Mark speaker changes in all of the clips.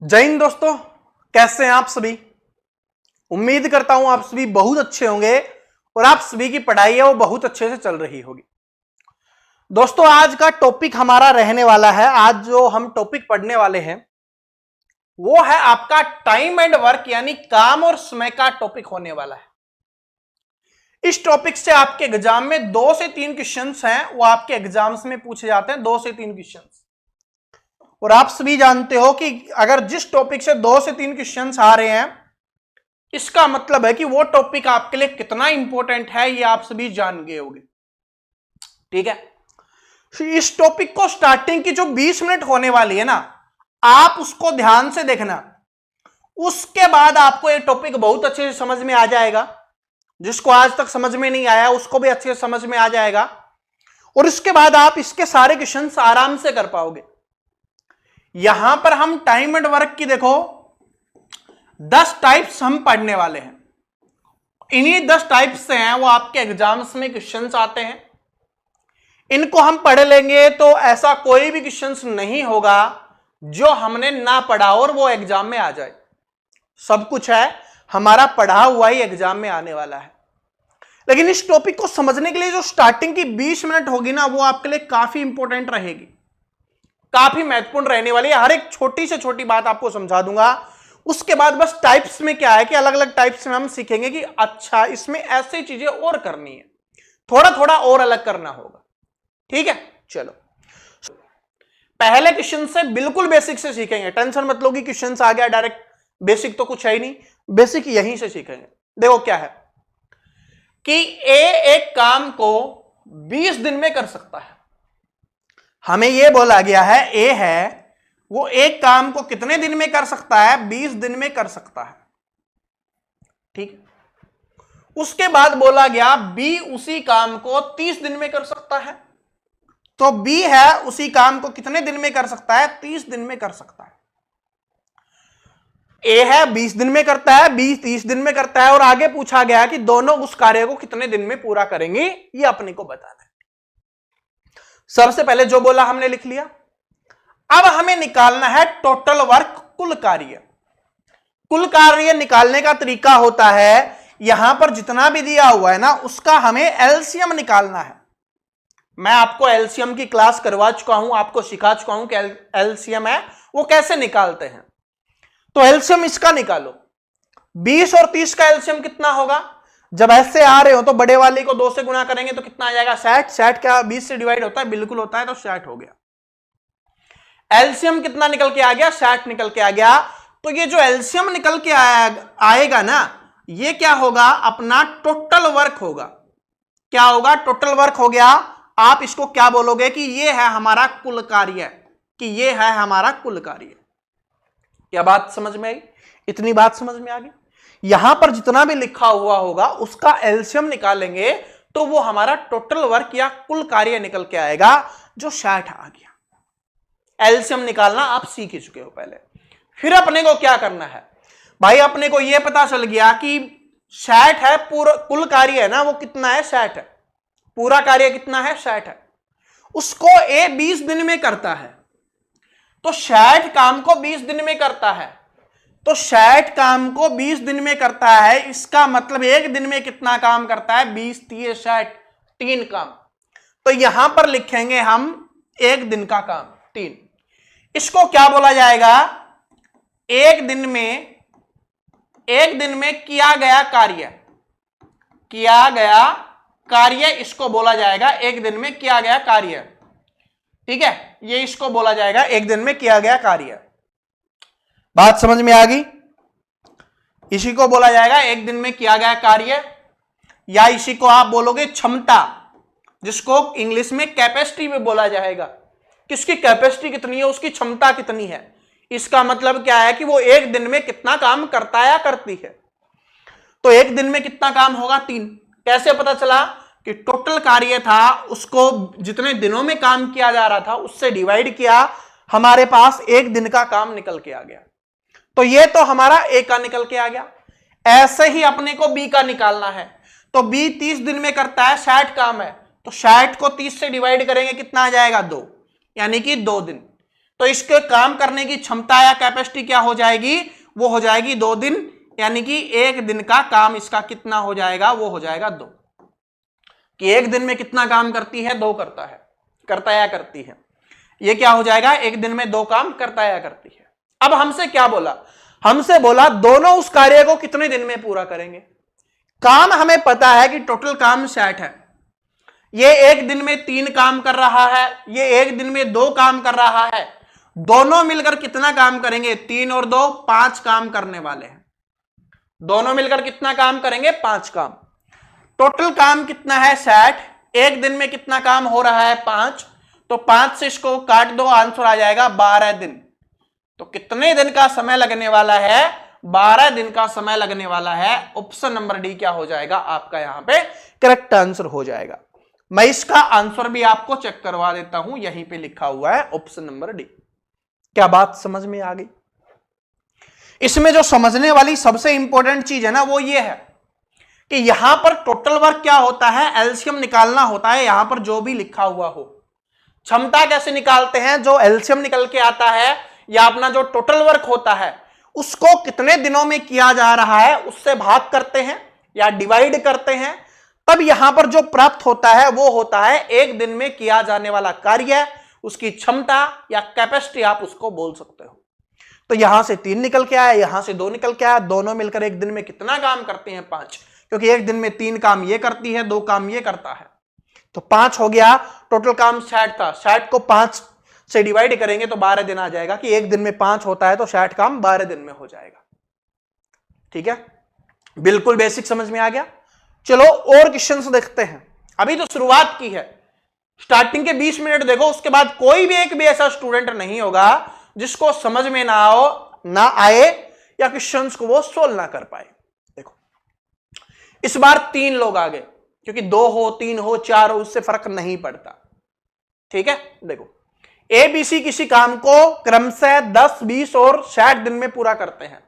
Speaker 1: जय हिंद दोस्तों, कैसे हैं आप सभी। उम्मीद करता हूं आप सभी बहुत अच्छे होंगे और आप सभी की पढ़ाई है वो बहुत अच्छे से चल रही होगी। दोस्तों, आज का टॉपिक हमारा रहने वाला है, आज जो हम टॉपिक पढ़ने वाले हैं वो है आपका टाइम एंड वर्क, यानी काम और समय का टॉपिक होने वाला है। इस टॉपिक से आपके एग्जाम में 2 से 3 क्वेश्चंस हैं, वो आपके एग्जाम्स में पूछे जाते हैं, 2 से 3 क्वेश्चंस। और आप सभी जानते हो कि अगर जिस टॉपिक से 2 से 3 क्वेश्चंस आ रहे हैं, इसका मतलब है कि वो टॉपिक आपके लिए कितना इंपॉर्टेंट है ये आप सभी जान गए होंगे। ठीक है, इस टॉपिक को स्टार्टिंग की जो 20 मिनट होने वाली है ना, आप उसको ध्यान से देखना। उसके बाद आपको ये टॉपिक बहुत अच्छे से समझ में आ जाएगा। जिसको आज तक समझ में नहीं आया उसको भी अच्छे से समझ में आ जाएगा, और इसके बाद आप इसके सारे क्वेश्चंस आराम से कर पाओगे। यहां पर हम टाइम एंड वर्क की देखो 10 टाइप्स हम पढ़ने वाले हैं। इन्हीं 10 टाइप्स से हैं वो आपके एग्जाम्स में क्वेश्चंस आते हैं। इनको हम पढ़ लेंगे तो ऐसा कोई भी क्वेश्चंस नहीं होगा जो हमने ना पढ़ा और वो एग्जाम में आ जाए। सब कुछ है हमारा पढ़ा हुआ ही एग्जाम में आने वाला है। लेकिन इस टॉपिक को समझने के लिए जो स्टार्टिंग की 20 मिनट होगी ना, वो आपके लिए काफी इंपॉर्टेंट रहेगी, काफी महत्वपूर्ण रहने वाली है। हर एक छोटी से छोटी बात आपको समझा दूंगा। उसके बाद बस टाइप्स में क्या है कि अलग अलग टाइप्स में हम सीखेंगे कि अच्छा इसमें ऐसी चीजें और करनी है, थोड़ा थोड़ा और अलग करना होगा। ठीक है, चलो पहले क्वेश्चन से बिल्कुल बेसिक से सीखेंगे। टेंशन मत लो कि क्वेश्चन आ गया डायरेक्ट, बेसिक तो कुछ है ही नहीं, बेसिक यहीं से सीखेंगे। देखो क्या है कि ए एक काम को 20 दिन में कर सकता है। हमें यह बोला गया है ए है वो एक काम को कितने दिन में कर सकता है, 20 दिन में कर सकता है। ठीक, उसके बाद बोला गया बी उसी काम को 30 दिन में कर सकता है। तो बी है उसी काम को कितने दिन में कर सकता है, 30 दिन में कर सकता है। ए है 20 दिन में करता है, बी 30 दिन में करता है, और आगे पूछा गया कि दोनों उस कार्य को कितने दिन में पूरा करेंगे, ये अपने को बताना है। सबसे पहले जो बोला हमने लिख लिया। अब हमें निकालना है टोटल वर्क, कुल कार्य। कुल कार्य निकालने का तरीका होता है, यहां पर जितना भी दिया हुआ है ना उसका हमें एलसीएम निकालना है। मैं आपको एलसीएम की क्लास करवा चुका हूं, आपको सिखा चुका हूं कि एलसीएम है वो कैसे निकालते हैं। तो एलसीएम इसका निकालो। 20 और 30 का एलसीएम कितना होगा, जब ऐसे आ रहे हो तो बड़े वाले को 2 से गुना करेंगे तो कितना आ जाएगा, 60। 60 क्या 20 से डिवाइड होता है, बिल्कुल होता है, तो 60 हो गया। एलसीएम कितना निकल के आ गया, 60 निकल के आ गया। तो ये जो एलसीएम निकल के आएगा ना, ये क्या होगा, अपना टोटल वर्क होगा। क्या होगा, टोटल वर्क हो गया। आप इसको क्या बोलोगे कि ये है हमारा कुल कार्य, कि ये है हमारा कुल कार्य। क्या बात समझ में आई, इतनी बात समझ में आ गई। यहां पर जितना भी लिखा हुआ होगा उसका एलसीएम निकालेंगे तो वो हमारा टोटल वर्क या कुल कार्य निकल के आएगा, जो 60 आ गया। एलसीएम निकालना आप सीख ही चुके हो पहले। फिर अपने को क्या करना है भाई, अपने को यह पता चल गया कि 60 है, पूरा कुल कार्य है ना वो कितना है, 60 है। पूरा कार्य कितना है, 60 है। उसको ए 20 दिन में करता है, तो 60 काम को 20 दिन में करता है। तो 60 काम को 20 दिन में करता है, इसका मतलब एक दिन में कितना काम करता है, 20 30 60, 3 काम। तो यहां पर लिखेंगे हम एक दिन का काम, 3। इसको क्या बोला जाएगा, एक दिन में किया गया कार्य, इसको बोला जाएगा एक दिन में किया गया कार्य। ठीक है, ये इसको बोला जाएगा एक दिन में किया गया कार्य। बात समझ में आ गई, इसी को बोला जाएगा एक दिन में किया गया कार्य, या इसी को आप बोलोगे क्षमता, जिसको इंग्लिश में कैपेसिटी में बोला जाएगा। किसकी कैपेसिटी कितनी है, उसकी क्षमता कितनी है। इसका मतलब क्या है कि वो एक दिन में कितना काम करता है या करती है। तो एक दिन में कितना काम होगा, 3। कैसे पता चला कि टोटल कार्य था, उसको जितने दिनों में काम किया जा रहा था उससे डिवाइड किया, हमारे पास एक दिन का काम निकल के आ गया। तो ये तो हमारा ए का निकल के आ गया। ऐसे ही अपने को बी का निकालना है। तो बी 30 दिन में करता है, 60 काम है, तो 60 को 30 से डिवाइड करेंगे, कितना आ जाएगा, 2, यानी कि 2 दिन। तो इसके काम करने की क्षमता या कैपेसिटी क्या हो जाएगी, वो हो जाएगी 2 दिन, यानी कि 1 दिन का काम इसका कितना हो जाएगा, वो हो जाएगा 2। कि 1 दिन में कितना काम करती है, 2 करता या करती है। ये क्या हो जाएगा, 1 दिन में 2 काम करता या करती है। अब हमसे क्या बोला, हमसे बोला दोनों उस कार्य को कितने दिन में पूरा करेंगे। काम हमें पता है कि टोटल काम 60 है, ये 1 दिन में 3 काम कर रहा है, ये 1 दिन में 2 काम कर रहा है, दोनों मिलकर कितना काम करेंगे, 3 और 2 5 काम करने वाले हैं। दोनों मिलकर कितना काम करेंगे, 5 काम। टोटल काम कितना है 60, 1 दिन में कितना काम हो रहा है 5, तो 5 से इसको काट दो, आंसर आ जाएगा 12 दिन। तो कितने दिन का समय लगने वाला है, 12 दिन का समय लगने वाला है। ऑप्शन नंबर डी क्या हो जाएगा आपका, यहां पे करेक्ट आंसर हो जाएगा। मैं इसका आंसर भी आपको चेक करवा देता हूं, यहीं पे लिखा हुआ है ऑप्शन नंबर डी। क्या बात समझ में आ गई। इसमें जो समझने वाली सबसे इंपॉर्टेंट चीज है ना, वो ये है कि यहां पर टोटल वर्क क्या होता है, एलसीएम निकालना होता है। यहां पर जो भी लिखा हुआ हो, क्षमता कैसे निकालते हैं, जो एलसीएम निकल के आता है या अपना जो टोटल वर्क होता है उसको कितने दिनों में किया जा रहा है उससे भाग करते हैं या डिवाइड करते हैं, तब यहां पर जो प्राप्त होता है वो होता है 1 दिन में किया जाने वाला कार्य, उसकी क्षमता या कैपेसिटी आप उसको बोल सकते हो। तो यहां से 3 निकल के आया, यहां से 2 निकल के आया, दोनों मिलकर 1 दिन में कितना काम करते हैं 5, क्योंकि 1 दिन में 3 काम ये करती है, 2 काम ये करता है, तो 5 हो गया। टोटल काम 60 था, 60 को 5 से डिवाइड करेंगे तो 12 दिन आ जाएगा, कि 1 दिन में 5 होता है तो 60 काम 12 दिन में हो जाएगा। ठीक है, बिल्कुल बेसिक समझ में आ गया। चलो और क्वेश्चंस देखते हैं। अभी तो शुरुआत की है, स्टार्टिंग के 20 मिनट देखो, उसके बाद कोई भी एक भी ऐसा स्टूडेंट नहीं होगा जिसको समझ में ना आए या क्वेश्चंस को वो सोल्व ना कर पाए। देखो इस बार 3 लोग आ गए, क्योंकि 2 हो 3 हो 4 हो उससे फर्क नहीं पड़ता। ठीक है, देखो एबीसी किसी काम को क्रमशः 10, 20 और 60 दिन में पूरा करते हैं।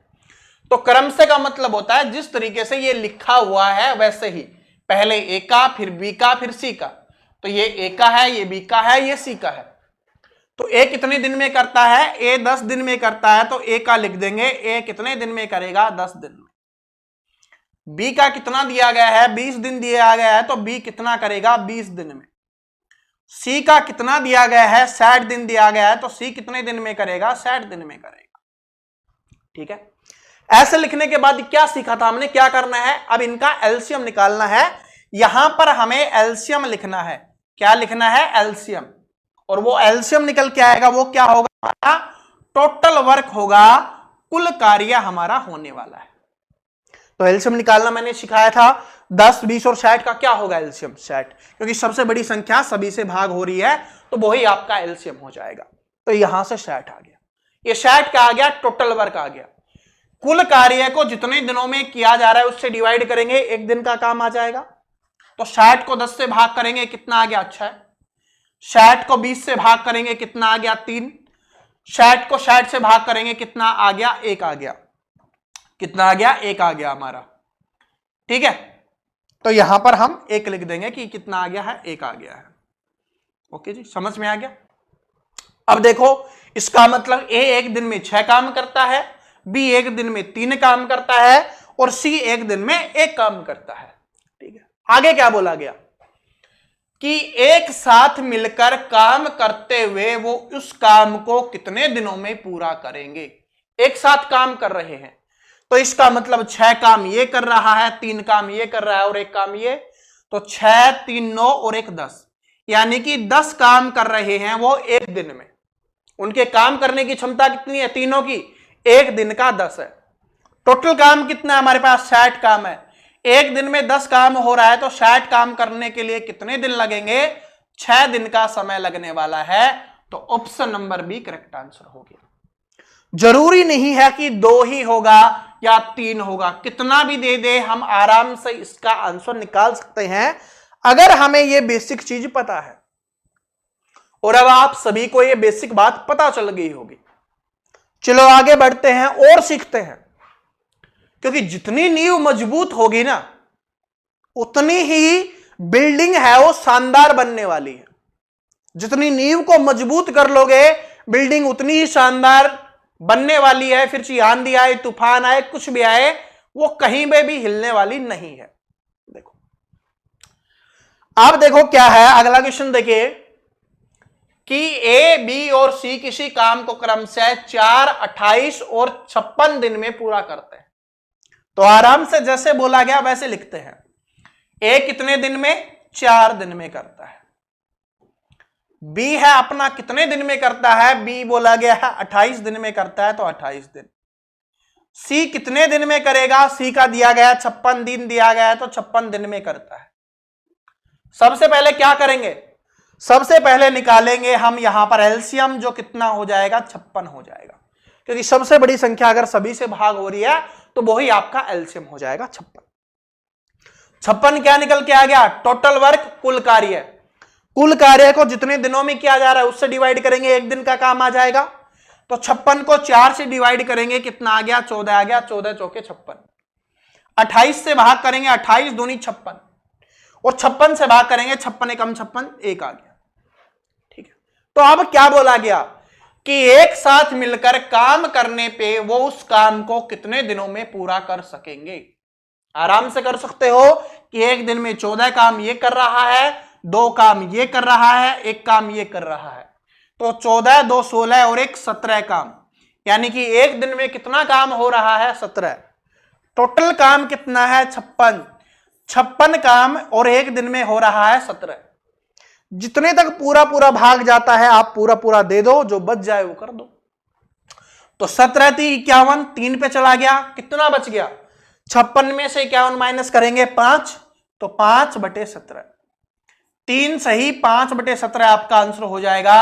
Speaker 1: तो क्रमशः का मतलब होता है जिस तरीके से ये लिखा हुआ है वैसे ही, पहले ए का, फिर बी का, फिर सी का। तो ये ए का है, ये बी का है, ये सी का है। तो ए कितने दिन में करता है, ए 10 दिन में करता है, तो ए का लिख देंगे, ए कितने दिन में करेगा, 10 दिन में। बी का कितना दिया गया है, 20 दिन दिया गया है, तो बी कितना करेगा, 20 दिन में। सी का कितना दिया गया है, 60 दिन दिया गया है, तो सी कितने दिन में करेगा, 60 दिन में करेगा। ठीक है, ऐसे लिखने के बाद क्या सीखा था हमने, क्या करना है, अब इनका एलसीएम निकालना है। यहां पर हमें एलसीएम लिखना है, क्या लिखना है, एलसीएम। और वो एलसीएम निकल के आएगा, वो क्या होगा, हमारा टोटल वर्क होगा, कुल कार्य हमारा होने वाला है। तो एलसीएम निकालना मैंने सिखाया था, 10, 20 और 60 का क्या होगा एलसीएम, 60, क्योंकि सबसे बड़ी संख्या सभी से भाग हो रही है, तो वही आपका एलसीएम हो जाएगा। तो यहां से 60 आ गया, ये 60 का आ गया, टोटल वर्क आ गया। कुल कार्य को जितने दिनों में किया जा रहा है उससे डिवाइड करेंगे, 1 दिन का काम आ जाएगा। तो 60 को 10 से भाग करेंगे, कितना आ गया, अच्छा है। 60 को 20 से भाग करेंगे, कितना आ गया, 3। 60 को 60 से भाग करेंगे, कितना आ गया, 1 आ गया। कितना आ गया, 1 आ गया हमारा। ठीक है, तो यहां पर हम 1 लिख देंगे कि कितना आ गया है, 1 आ गया है। ओके जी, समझ में आ गया। अब देखो इसका मतलब ए 1 दिन में 6 काम करता है, बी 1 दिन में 3 काम करता है, और सी 1 दिन में 1 काम करता है। ठीक है, आगे क्या बोला गया कि एक साथ मिलकर काम करते हुए वो उस काम को कितने दिनों में पूरा करेंगे। एक साथ काम कर रहे हैं, तो इसका मतलब 6 काम ये कर रहा है, 3 काम ये कर रहा है और 1 काम ये, तो 6, 3, 9 और 1, 10, यानी कि 10 काम कर रहे हैं वो 1 दिन में। उनके काम करने की क्षमता कितनी है, तीनों की, 1 दिन का 10 है। टोटल काम कितना है हमारे पास, 60 काम है। 1 दिन में 10 काम हो रहा है, तो 60 काम करने के लिए कितने दिन लगेंगे, 6 दिन का समय लगने वाला है। तो option number B correct answer हो गया। जरूरी नहीं है कि 2 ही होगा या 3 होगा, कितना भी दे दे हम आराम से इसका आंसर निकाल सकते हैं, अगर हमें यह बेसिक चीज पता है। और अब आप सभी को यह बेसिक बात पता चल गई होगी। चलो आगे बढ़ते हैं और सीखते हैं, क्योंकि जितनी नींव मजबूत होगी ना, उतनी ही बिल्डिंग है वो शानदार बनने वाली है। जितनी नींव को मजबूत कर लोगे, बिल्डिंग उतनी ही शानदार बनने वाली है, फिर चाहे आंधी आए, तूफान आए, कुछ भी आए, वो कहीं पे भी हिलने वाली नहीं है। देखो, अब देखो क्या है अगला क्वेश्चन, देखिए कि ए, बी और सी किसी काम को क्रमशः 4, 28 और 56 दिन में पूरा करते हैं। तो आराम से जैसे बोला गया वैसे लिखते हैं। ए कितने दिन में? 4 दिन में करता है। बी है अपना कितने दिन में करता है? बी बोला गया है 28 दिन में करता है, तो 28 दिन। सी कितने दिन में करेगा? सी का दिया गया 56 दिन दिया गया है, तो 56 दिन में करता है। सबसे पहले क्या करेंगे? सबसे पहले निकालेंगे हम यहां पर एलसीएम, जो कितना हो जाएगा? 56 हो जाएगा, क्योंकि सबसे बड़ी संख्या अगर सभी से भाग हो रही है तो वही आपका एलसीएम हो जाएगा 56। 56 क्या निकल के आ गया? टोटल वर्क, कुल कार्य। कुल कार्य को जितने दिनों में किया जा रहा है उससे डिवाइड करेंगे, एक दिन का काम आ जाएगा। तो 56 को 4 से डिवाइड करेंगे, कितना आ गया? 14 आ गया। 14 चौके 56। 28 से भाग करेंगे, 28 दूनी 56, और 56 से भाग करेंगे, 56 एकम 56, 1 आ गया। ठीक है, तो अब क्या बोला गया कि एक साथ मिलकर काम करने पे वो उस काम को कितने दिनों में पूरा कर सकेंगे। आराम से कर सकते हो कि एक दिन में 14 काम ये कर रहा है, 2 काम ये कर रहा है, 1 काम ये कर रहा है, तो 14, 2 16 और 1 17 काम, यानी कि एक दिन में कितना काम हो रहा है? 17। टोटल काम कितना है? 56। 56 काम और एक दिन में हो रहा है 17। जितने तक पूरा पूरा भाग जाता है आप पूरा पूरा दे दो, जो बच जाए वो कर दो। तो 17 3 51, 3 पे चला गया, कितना बच गया? 56 में से 51 माइनस करेंगे 5, तो 5/17। 3 सही, 5/17 आपका आंसर हो जाएगा,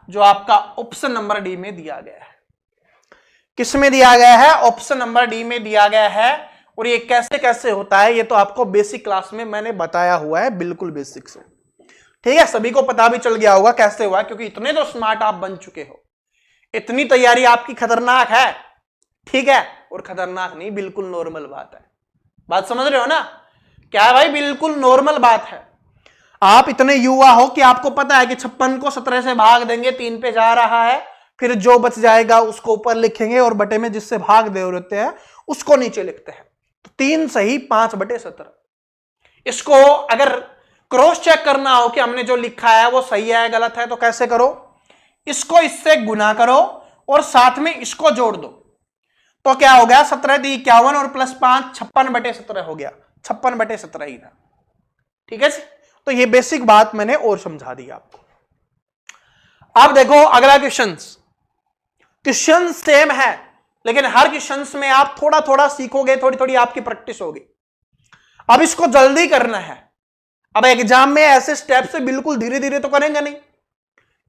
Speaker 1: जो आपका ऑप्शन नंबर डी में दिया गया है। किस में दिया गया है? ऑप्शन नंबर डी में दिया गया है। और ये कैसे कैसे होता है ये तो आपको बेसिक क्लास में मैंने बताया हुआ है, बिल्कुल बेसिक से। ठीक है, सभी को पता भी चल गया होगा कैसे हुआ, क्योंकि इतने तो स्मार्ट आप बन चुके हो। इतनी तैयारी आपकी खतरनाक है, ठीक है, और खतरनाक नहीं, बिल्कुल नॉर्मल बात है। बात समझ रहे हो ना? क्या है भाई? बिल्कुल नॉर्मल बात है। आप इतने युवा हो कि आपको पता है कि 56 को 17 से भाग देंगे, 3 पे जा रहा है, फिर जो बच जाएगा उसको ऊपर लिखेंगे और बटे में जिससे भाग दे होते हैं उसको नीचे लिखते हैं। तो 3 सही, 5/17। इसको अगर क्रॉस चेक करना हो कि हमने जो लिखा है वो सही है गलत है, तो कैसे करो? इसको इससे गुना करो और साथ में इसको जोड़ दो, तो क्या हो गया? 17 × 51 और +5 56/17 हो गया। 56/17 ही था। ठीक है जी, तो ये बेसिक बात मैंने और समझा दी आपको। अब देखो अगला क्वेश्चन सेम है, लेकिन हर क्वेश्चन में आप थोड़ा थोड़ा सीखोगे, थोड़ी थोड़ी आपकी प्रैक्टिस होगी। अब इसको जल्दी करना है। अब एग्जाम में ऐसे स्टेप से बिल्कुल धीरे धीरे तो करेंगे नहीं,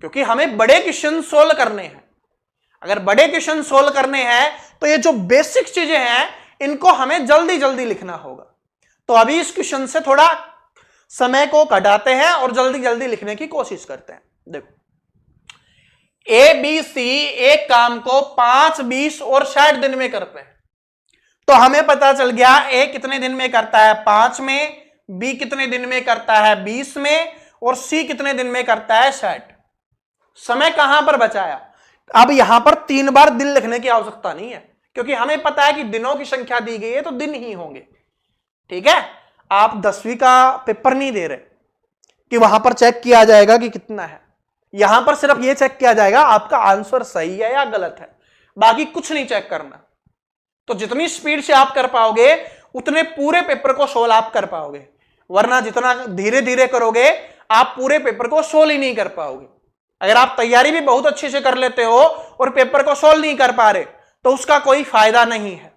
Speaker 1: क्योंकि हमें बड़े क्वेश्चन सोल्व करने हैं। अगर बड़े क्वेश्चन सोल्व करने हैं तो ये जो बेसिक चीजें हैं इनको हमें जल्दी जल्दी लिखना होगा। तो अभी इस क्वेश्चन से थोड़ा समय को घटाते हैं और जल्दी जल्दी लिखने की कोशिश करते हैं। देखो, ए बी सी एक काम को 5, 20 और 60 दिन में करते हैं। तो हमें पता चल गया ए कितने दिन में करता है? 5 में, बी कितने दिन में करता है? 20 में, और सी कितने दिन में करता है? 60। समय कहां पर बचाया? अब यहां पर 3 बार दिन लिखने की आवश्यकता नहीं है, क्योंकि हमें पता है कि दिनों की संख्या दी गई है तो दिन ही होंगे। ठीक है, आप 10वीं का पेपर नहीं दे रहे कि वहां पर चेक किया जाएगा कि कितना है। यहां पर सिर्फ यह चेक किया जाएगा आपका आंसर सही है या गलत है, बाकी कुछ नहीं चेक करना। तो जितनी स्पीड से आप कर पाओगे उतने पूरे पेपर को सोल्व आप कर पाओगे, वरना जितना धीरे धीरे करोगे आप पूरे पेपर को सोल्व ही नहीं कर पाओगे। अगर आप तैयारी भी बहुत अच्छे से कर लेते हो और पेपर को सोल्व नहीं कर पा रहे तो उसका कोई फायदा नहीं है।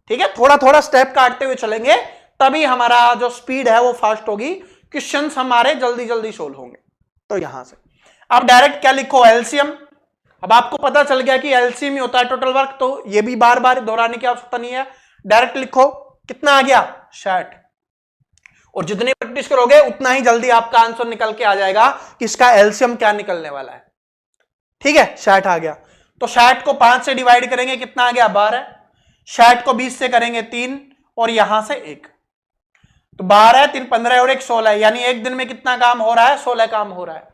Speaker 1: ठीक है, थोड़ा थोड़ा स्टेप काटते हुए चलेंगे, तभी हमारा जो स्पीड है वो फास्ट होगी, क्वेश्चंस हमारे जल्दी जल्दी सोल्व होंगे। तो यहां से आप डायरेक्ट क्या लिखो? एलसीएम। अब आपको पता चल गया कि एलसीएम ही होता है टोटल वर्क, तो ये भी बार बार दोहराने की आवश्यकता नहीं है, डायरेक्ट लिखो। कितना आ गया? 60। और जितनी प्रैक्टिस करोगे उतना ही जल्दी आपका आंसर निकल के आ जाएगा कि इसका एलसीएम क्या निकलने वाला है। ठीक है, 60 आ गया। तो 60 को 5 से डिवाइड करेंगे, कितना आ गया? 12। 60 को 20 से करेंगे 3, और यहां से 1, तो 12, 3 15 और 1 16, यानी एक दिन में कितना काम हो रहा है? 16 काम हो रहा है।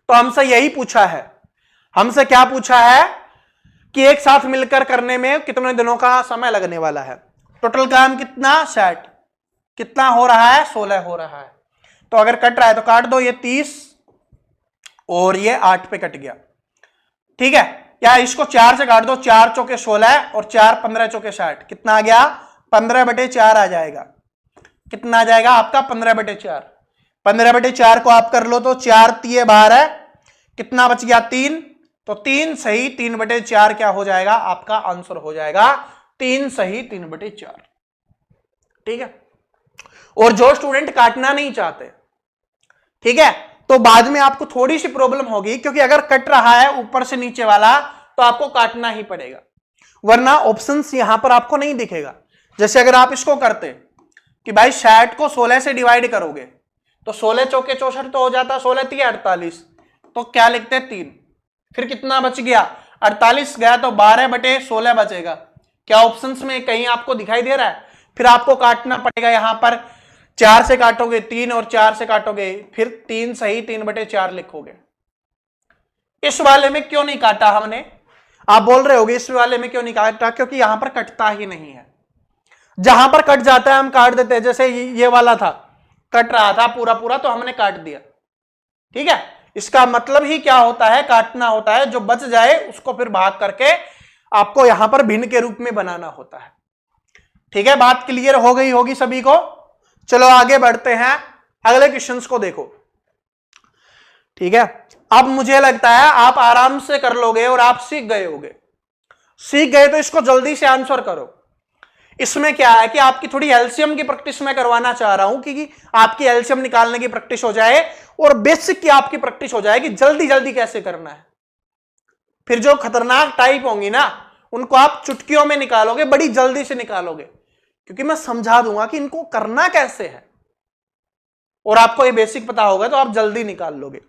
Speaker 1: तो हमसे यही पूछा है, हमसे क्या पूछा है कि एक साथ मिलकर करने में कितने दिनों का समय लगने वाला है। टोटल काम कितना 60, कितना हो रहा है 16 हो रहा है। तो अगर कट रहा है तो काट दो, ये 30 और ये 8 पे कट गया, ठीक है। या इसको 4 से काट दो, 4 चौके 16 और 4 15 चौके 60, कितना आ गया 15/4 आ जाएगा। कितना आ जाएगा आपका 15/4। 15/4 को आप कर लो तो 4 3 12, कितना बच गया 3, तो 3 सही 3/4 क्या हो जाएगा आपका आंसर हो जाएगा 3 सही 3/4, ठीक है। और जो स्टूडेंट काटना नहीं चाहते, ठीक है, तो बाद में आपको थोड़ी सी प्रॉब्लम होगी, क्योंकि अगर कट रहा है ऊपर से नीचे वाला तो आपको काटना ही पड़ेगा, वरना ऑप्शंस यहां पर आपको नहीं दिखेगा। जैसे अगर आप इसको करते कि भाई 60 को 16 से डिवाइड करोगे तो 16 चौके 64 तो हो जाता, 16 3 48, तो क्या लिखते 3, फिर कितना बच गया 48 गया तो 12/16 बचेगा। क्या ऑप्शंस में कहीं आपको दिखाई दे रहा है? फिर आपको काटना पड़ेगा, यहां पर 4 से काटोगे 3 और 4 से काटोगे फिर 3 सही 3/4 लिखोगे। इस वाले में क्यों नहीं काटा हमने? आप बोल रहे होगे इस वाले में क्यों नहीं काटा, क्योंकि यहां पर कटता ही नहीं है। जहां पर कट जाता है हम काट देते हैं। जैसे ये वाला था, कट रहा था पूरा पूरा तो हमने काट दिया, ठीक है। इसका मतलब ही क्या होता है, काटना होता है, जो बच जाए उसको फिर भाग करके आपको यहां पर भिन्न के रूप में बनाना होता है, ठीक है। बात क्लियर हो गई होगी सभी को। चलो आगे बढ़ते हैं, अगले क्वेश्चंस को देखो, ठीक है। अब मुझे लगता है आप आराम से कर लोगे और आप सीख गए होगे। सीख गए तो इसको जल्दी से आंसर करो। इसमें क्या है कि आपकी थोड़ी एलसीएम की प्रैक्टिस मैं करवाना चाह रहा हूं, कि आपकी एलसीएम निकालने की प्रैक्टिस हो जाए और बेसिक की आपकी प्रैक्टिस हो जाए कि जल्दी जल्दी कैसे करना है। फिर जो खतरनाक टाइप होंगी ना उनको आप चुटकियों में निकालोगे, बड़ी जल्दी से निकालोगे, क्योंकि मैं समझा दूंगा कि इनको करना कैसे है और आपको ये बेसिक पता होगा तो आप जल्दी निकाल लोगे।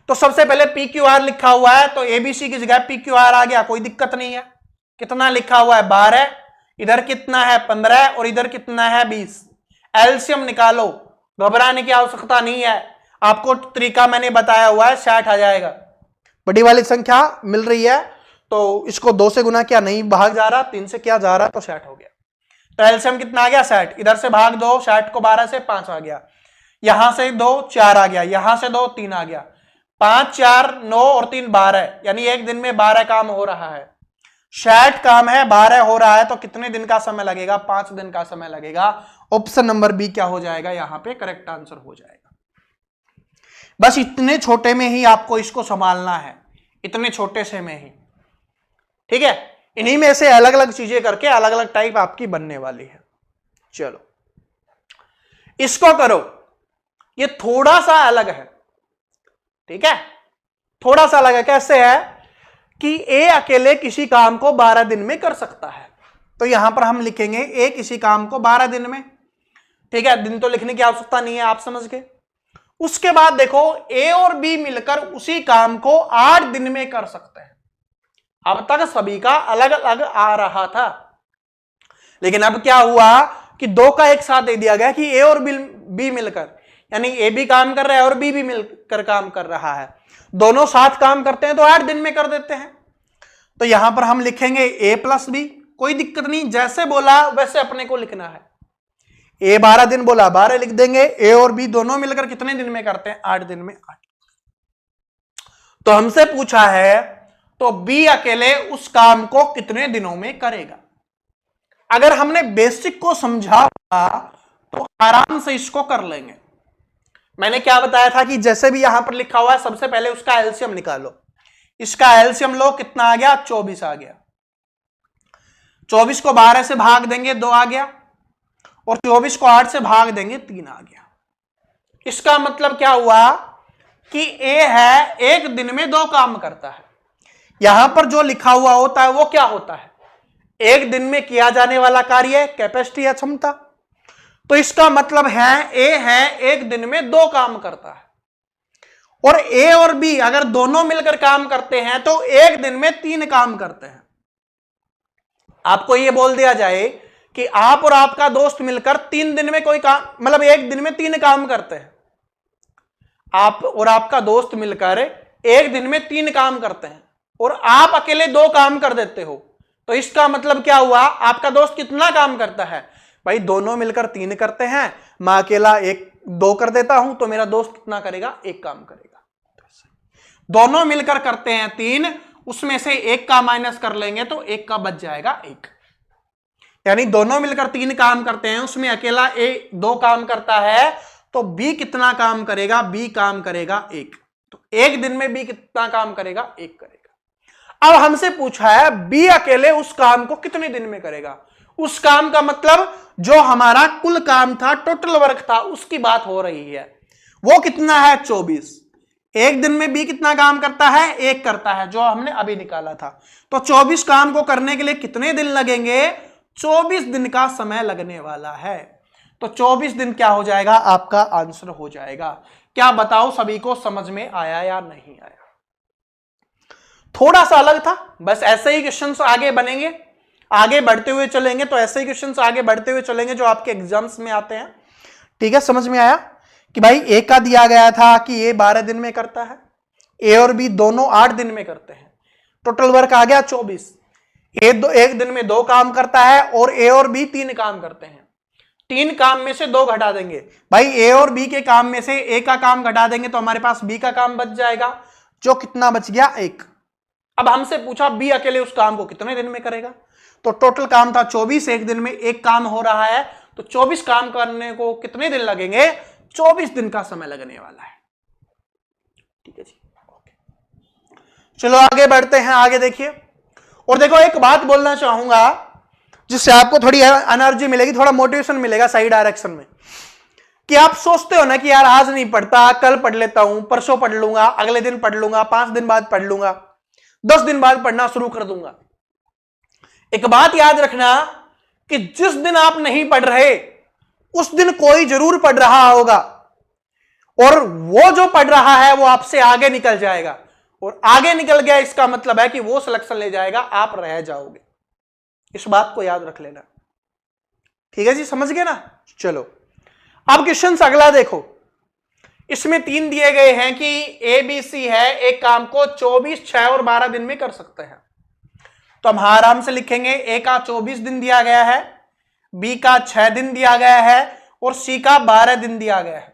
Speaker 1: तो सबसे पहले PQR लिखा हुआ है तो ABC की जगह PQR आ गया, कोई दिक्कत नहीं है। कितना लिखा हुआ है 12, इधर कितना है 15 और इधर कितना है 20। एलसीएम निकालो, घबराने की आवश्यकता नहीं है, आपको तरीका मैंने बताया हुआ है, 60 आ जाएगा। बड़ी वाली संख्या मिल रही है तो इसको 2 से गुना किया, नहीं भाग जा रहा, 3 से क्या जा रहा तो 60 हो गया। तो एलसीएम कितना आ गया 60, इधर से भाग 2, 60 को 12 से 5 आ गया, यहां से 2 4 आ गया, यहां से 2 3 आ गया, 5 4 9 और 3 12, यानी एक दिन में 12 काम हो रहा है। 60 काम है, 12 हो रहा है, तो कितने दिन का समय लगेगा? 5 दिन का समय लगेगा। ऑप्शन नंबर बी क्या हो जाएगा यहां पे करेक्ट आंसर हो जाएगा। बस इतने छोटे में ही आपको इसको संभालना है, इतने छोटे से में ही, ठीक है। इन्हीं में से अलग अलग चीजें करके अलग अलग टाइप आपकी बनने वाली है। चलो इसको करो, ये थोड़ा सा अलग है, ठीक है, थोड़ा सा अलग है। कैसे है कि ए अकेले किसी काम को 12 दिन में कर सकता है, तो यहां पर हम लिखेंगे ए किसी काम को 12 दिन में, ठीक है। दिन तो लिखने की आवश्यकता नहीं है, आप समझ गए। उसके बाद देखो ए और बी मिलकर उसी काम को 8 दिन में कर सकते हैं। अब तक सभी का अलग अलग आ रहा था, लेकिन अब क्या हुआ कि 2 का एक साथ दे दिया गया कि ए और बी मिलकर, यानी ए भी काम कर रहा है और बी भी मिलकर काम कर रहा है, दोनों साथ काम करते हैं तो 8 दिन में कर देते हैं। तो यहां पर हम लिखेंगे ए प्लस बी, कोई दिक्कत नहीं, जैसे बोला वैसे अपने को लिखना है। ए 12 दिन बोला 12 लिख देंगे, ए और बी दोनों मिलकर कितने दिन में करते हैं? 8 दिन में 8। तो हमसे पूछा है तो बी अकेले उस काम को कितने दिनों में करेगा। अगर हमने बेसिक को समझा तो आराम से इसको कर लेंगे। मैंने क्या बताया था कि जैसे भी यहां पर लिखा हुआ है सबसे पहले उसका एलसीएम निकालो। इसका एलसीएम लो, कितना आ गया? 24 आ गया। 24 को 12 से भाग देंगे 2 आ गया, और 24 को 8 से भाग देंगे 3 आ गया। इसका मतलब क्या हुआ कि ए है एक दिन में 2 काम करता है। यहां पर जो लिखा हुआ होता है वो क्या होता है? एक दिन में किया जाने वाला कार्य, कैपेसिटी या क्षमता। तो इसका मतलब है ए है एक दिन में 2 काम करता है, और ए और बी अगर दोनों मिलकर काम करते हैं तो एक दिन में 3 काम करते हैं। आपको यह बोल दिया जाए कि आप और आपका दोस्त मिलकर 3 दिन में कोई काम, मतलब एक दिन में 3 काम करते हैं। आप और आपका दोस्त मिलकर एक दिन में 3 काम करते हैं, और आप अकेले 2 काम कर देते हो, तो इसका मतलब क्या हुआ, आपका दोस्त कितना काम करता है? भाई दोनों मिलकर 3 करते हैं, मैं अकेला 2 कर देता हूं, तो मेरा दोस्त कितना करेगा? 1 काम करेगा। दोनों मिलकर करते हैं 3, उसमें से 1 का माइनस कर लेंगे तो 1 का बच जाएगा 1। यानी दोनों मिलकर 3 काम करते हैं, उसमें अकेला 2 काम करता है, तो बी कितना काम करेगा? बी काम करेगा 1। तो 1 दिन में बी कितना काम करेगा? 1 करेगा। अब हमसे पूछा है बी अकेले उस काम को कितने दिन में करेगा। उस काम का मतलब जो हमारा कुल काम था, टोटल वर्क था, उसकी बात हो रही है। वो कितना है? 24। 1 दिन में बी कितना काम करता है? 1 करता है, जो हमने अभी निकाला था। तो 24 काम को करने के लिए कितने दिन लगेंगे? 24 दिन का समय लगने वाला है। तो 24 दिन क्या हो जाएगा? आपका आंसर हो जाएगा। क्या बताओ सभी को समझ में आया या नहीं आया? थोड़ा सा अलग था, बस ऐसे ही क्वेश्चंस आगे बनेंगे, आगे बढ़ते हुए चलेंगे, तो ऐसे ही क्वेश्चंस आगे बढ़ते हुए चलेंगे जो आपके एग्जाम्स में आते हैं। ठीक है, समझ में आया कि भाई ए का दिया गया था कि ये 12 दिन में करता है, ए और बी दोनों 8 दिन में करते हैं, टोटल वर्क आ गया 24। एक दिन में 2 काम करता है और ए और बी 3 काम करते हैं। 3 काम में से 2 घटा देंगे, भाई ए और बी के काम में से ए का काम घटा देंगे तो हमारे पास बी का काम बच जाएगा, जो कितना बच गया? 1। अब हमसे पूछा बी अकेले उस काम को कितने दिन में करेगा, तो टोटल काम था 24, 1 दिन में 1 काम हो रहा है, तो 24 काम करने को कितने दिन लगेंगे? 24 दिन का समय लगने वाला है। ठीक है जी, चलो आगे बढ़ते हैं। आगे देखिए, और देखो एक बात बोलना चाहूंगा जिससे आपको थोड़ी एनर्जी मिलेगी, थोड़ा मोटिवेशन मिलेगा सही डायरेक्शन में, कि आप सोचते हो ना कि यार आज नहीं पढ़ता, कल पढ़ लेता हूं, परसों पढ़ लूंगा, अगले दिन पढ़ लूंगा, 5 दिन बाद पढ़ लूंगा, 10 दिन बाद पढ़ना शुरू कर दूंगा। एक बात याद रखना कि जिस दिन आप नहीं पढ़ रहे उस दिन कोई जरूर पढ़ रहा होगा, और वो जो पढ़ रहा है वो आपसे आगे निकल जाएगा, और आगे निकल गया इसका मतलब है कि वो सिलेक्शन ले जाएगा, आप रह जाओगे। इस बात को याद रख लेना। ठीक है जी, समझ गए ना? चलो अब क्वेश्चन अगला देखो, इसमें 3 दिए गए हैं कि ए बी सी है, एक काम को 24, 6 और 12 दिन में कर सकते हैं। तो हम आराम से लिखेंगे, ए का 24 दिन दिया गया है, बी का 6 दिन दिया गया है और सी का 12 दिन दिया गया है।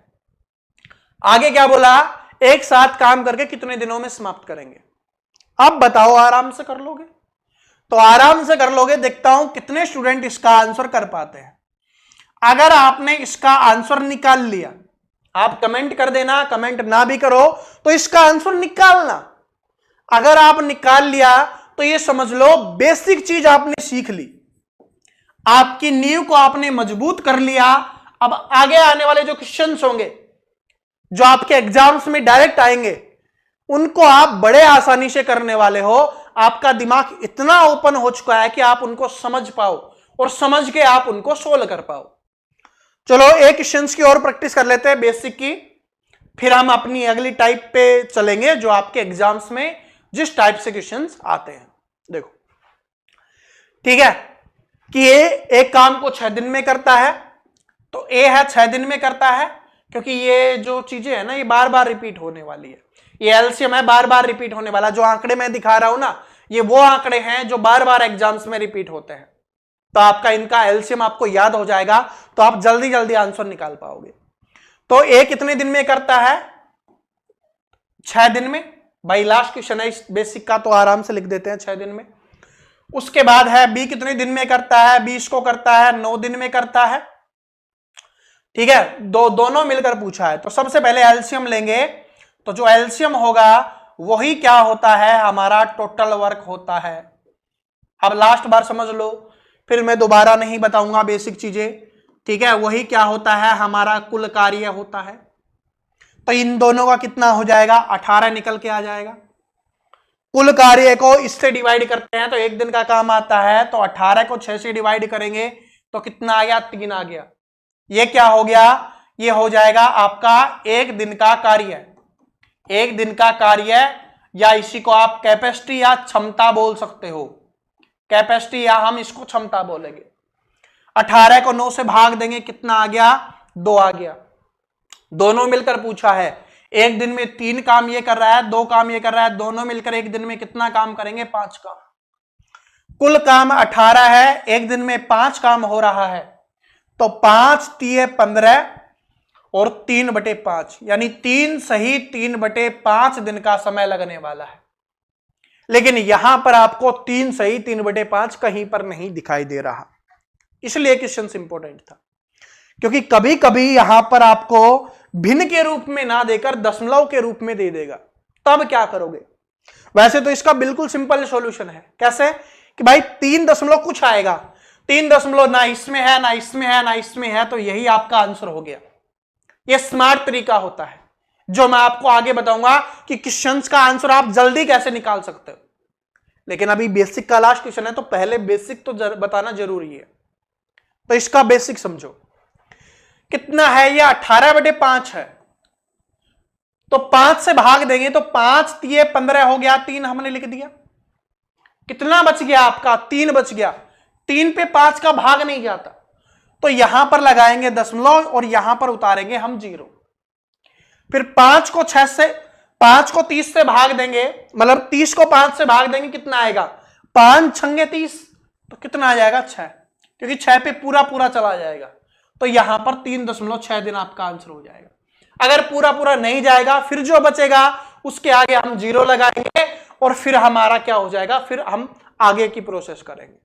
Speaker 1: आगे क्या बोला? एक साथ काम करके कितने दिनों में समाप्त करेंगे। अब बताओ, आराम से कर लोगे? तो आराम से कर लोगे। देखता हूं कितने स्टूडेंट इसका आंसर कर पाते हैं। अगर आपने इसका आंसर निकाल लिया, आप कमेंट कर देना, कमेंट ना भी करो तो इसका आंसर निकालना। अगर आप निकाल लिया तो ये समझ लो बेसिक चीज आपने सीख ली, आपकी नींव को आपने मजबूत कर लिया। अब आगे आने वाले जो क्वेश्चंस होंगे, जो आपके एग्जाम्स में डायरेक्ट आएंगे, उनको आप बड़े आसानी से करने वाले हो। आपका दिमाग इतना ओपन हो चुका है कि आप उनको समझ पाओ और समझ के आप उनको सोल्व कर पाओ। चलो एक क्वेश्चंस की और प्रैक्टिस कर लेते हैं, बेसिक की, फिर हम अपनी अगली टाइप पे चलेंगे जो आपके एग्जाम्स में जिस टाइप से क्वेश्चंस आते हैं। देखो, ठीक है, कि ये एक काम को 6 दिन में करता है, तो ए है 6 दिन में करता है, क्योंकि ये जो चीजें है ना ये बार बार रिपीट होने वाली है, ये एलसीएम है, बार बार रिपीट होने वाला। जो आंकड़े मैं दिखा रहा हूं ना, ये वो आंकड़े हैं जो बार बार एग्जाम्स में रिपीट होते हैं, तो आपका इनका एलसीएम आपको याद हो जाएगा, तो आप जल्दी जल्दी आंसर निकाल पाओगे। तो ए कितने दिन में करता है? 6 दिन में। भाई लास्ट क्वेश्चन है इस बेसिक का, तो आराम से लिख देते हैं 6 दिन में। उसके बाद है बी कितने दिन में करता है? 20 को करता है 9 दिन में करता है। ठीक है, दोनों मिलकर पूछा है, तो सबसे पहले एलसीएम लेंगे, तो जो एलसीएम होगा वही क्या होता है? हमारा टोटल वर्क होता है। अब लास्ट बार समझ लो, फिर मैं दोबारा नहीं बताऊंगा बेसिक चीजें। ठीक है, वही क्या होता है? हमारा कुल कार्य होता है। तो इन दोनों का कितना हो जाएगा? 18 निकल के आ जाएगा। कुल कार्य को इससे डिवाइड करते हैं तो 1 दिन का काम आता है, तो 18 को 6 से डिवाइड करेंगे तो कितना आ गया? 3 आ गया। ये क्या हो गया? ये हो जाएगा आपका 1 दिन का कार्य। 1 दिन का कार्य, या इसी को आप कैपेसिटी या क्षमता बोल सकते हो, कैपेसिटी या हम इसको क्षमता बोलेंगे। 18 को 9 से भाग देंगे, कितना आ गया? 2 आ गया। दोनों मिलकर पूछा है, एक दिन में 3 काम ये कर रहा है, 2 काम ये कर रहा है, दोनों मिलकर एक दिन में कितना काम करेंगे? 5 काम। कुल काम 18 है, एक दिन में 5 काम हो रहा है, तो 5 तिये 15 और 3/5 यानी 3 सही 3/5 दिन का समय लगने वाला है। लेकिन यहां पर आपको 3 सही 3/5 कहीं पर नहीं दिखाई दे रहा, इसलिए क्वेश्चन इंपॉर्टेंट था। क्योंकि कभी कभी यहां पर आपको भिन्न के रूप में ना देकर दशमलव के रूप में दे देगा, तब क्या करोगे? वैसे तो इसका बिल्कुल सिंपल सॉल्यूशन है। कैसे? कि भाई 3 दशमलव कुछ आएगा, 3 दशमलव ना इसमें है ना इसमें है ना इसमें है, तो यही आपका आंसर हो गया। यह स्मार्ट तरीका होता है जो मैं आपको आगे बताऊंगा कि क्वेश्चंस का आंसर आप जल्दी कैसे निकाल सकते हो। लेकिन अभी बेसिक का लास्ट क्वेश्चन है, तो पहले बेसिक तो बताना जरूरी है। तो इसका बेसिक समझो, कितना है? यह 18/5 है, तो 5 से भाग देंगे तो 5 तिये 15 हो गया, 3 हमने लिख दिया। कितना बच गया आपका? 3 बच गया। 3 पे 5 का भाग नहीं जाता, तो यहां पर लगाएंगे दशमलव और यहां पर उतारेंगे हम 0। फिर 5 को 30 से भाग देंगे, मतलब 30 को 5 से भाग देंगे, कितना आएगा? 5 छंगे 30, तो कितना आ जाएगा? 6, क्योंकि 6 पे पूरा पूरा चला जाएगा, तो यहां पर 3.6 दिन आपका आंसर हो जाएगा। अगर पूरा पूरा नहीं जाएगा, फिर जो बचेगा उसके आगे हम 0 लगाएंगे और फिर हमारा क्या हो जाएगा? फिर हम आगे की प्रोसेस करेंगे।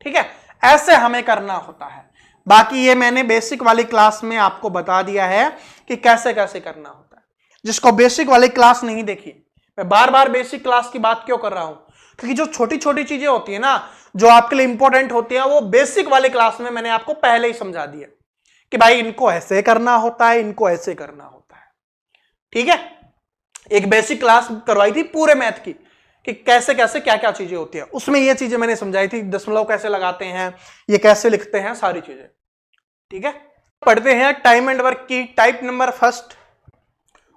Speaker 1: ठीक है, ऐसे हमें करना होता है। बाकी ये मैंने बेसिक वाली क्लास में आपको बता दिया है कि कैसे कैसे करना होता है। जिसको बेसिक वाली क्लास नहीं देखी, मैं बार बार बेसिक क्लास की बात क्यों कर रहा हूं? क्योंकि जो छोटी छोटी चीजें होती है ना, जो आपके लिए इंपॉर्टेंट होती है, वो बेसिक वाले क्लास में मैंने आपको पहले ही समझा दिया कि भाई इनको ऐसे करना होता है, इनको ऐसे करना होता है। ठीक है, एक बेसिक क्लास करवाई थी पूरे मैथ की कि कैसे कैसे क्या क्या चीजें होती है, उसमें ये चीजें मैंने समझाई थी। दशमलव कैसे लगाते हैं, ये कैसे लिखते हैं, सारी चीजें। ठीक है, पढ़ते हैं टाइम एंड वर्क की टाइप नंबर फर्स्ट।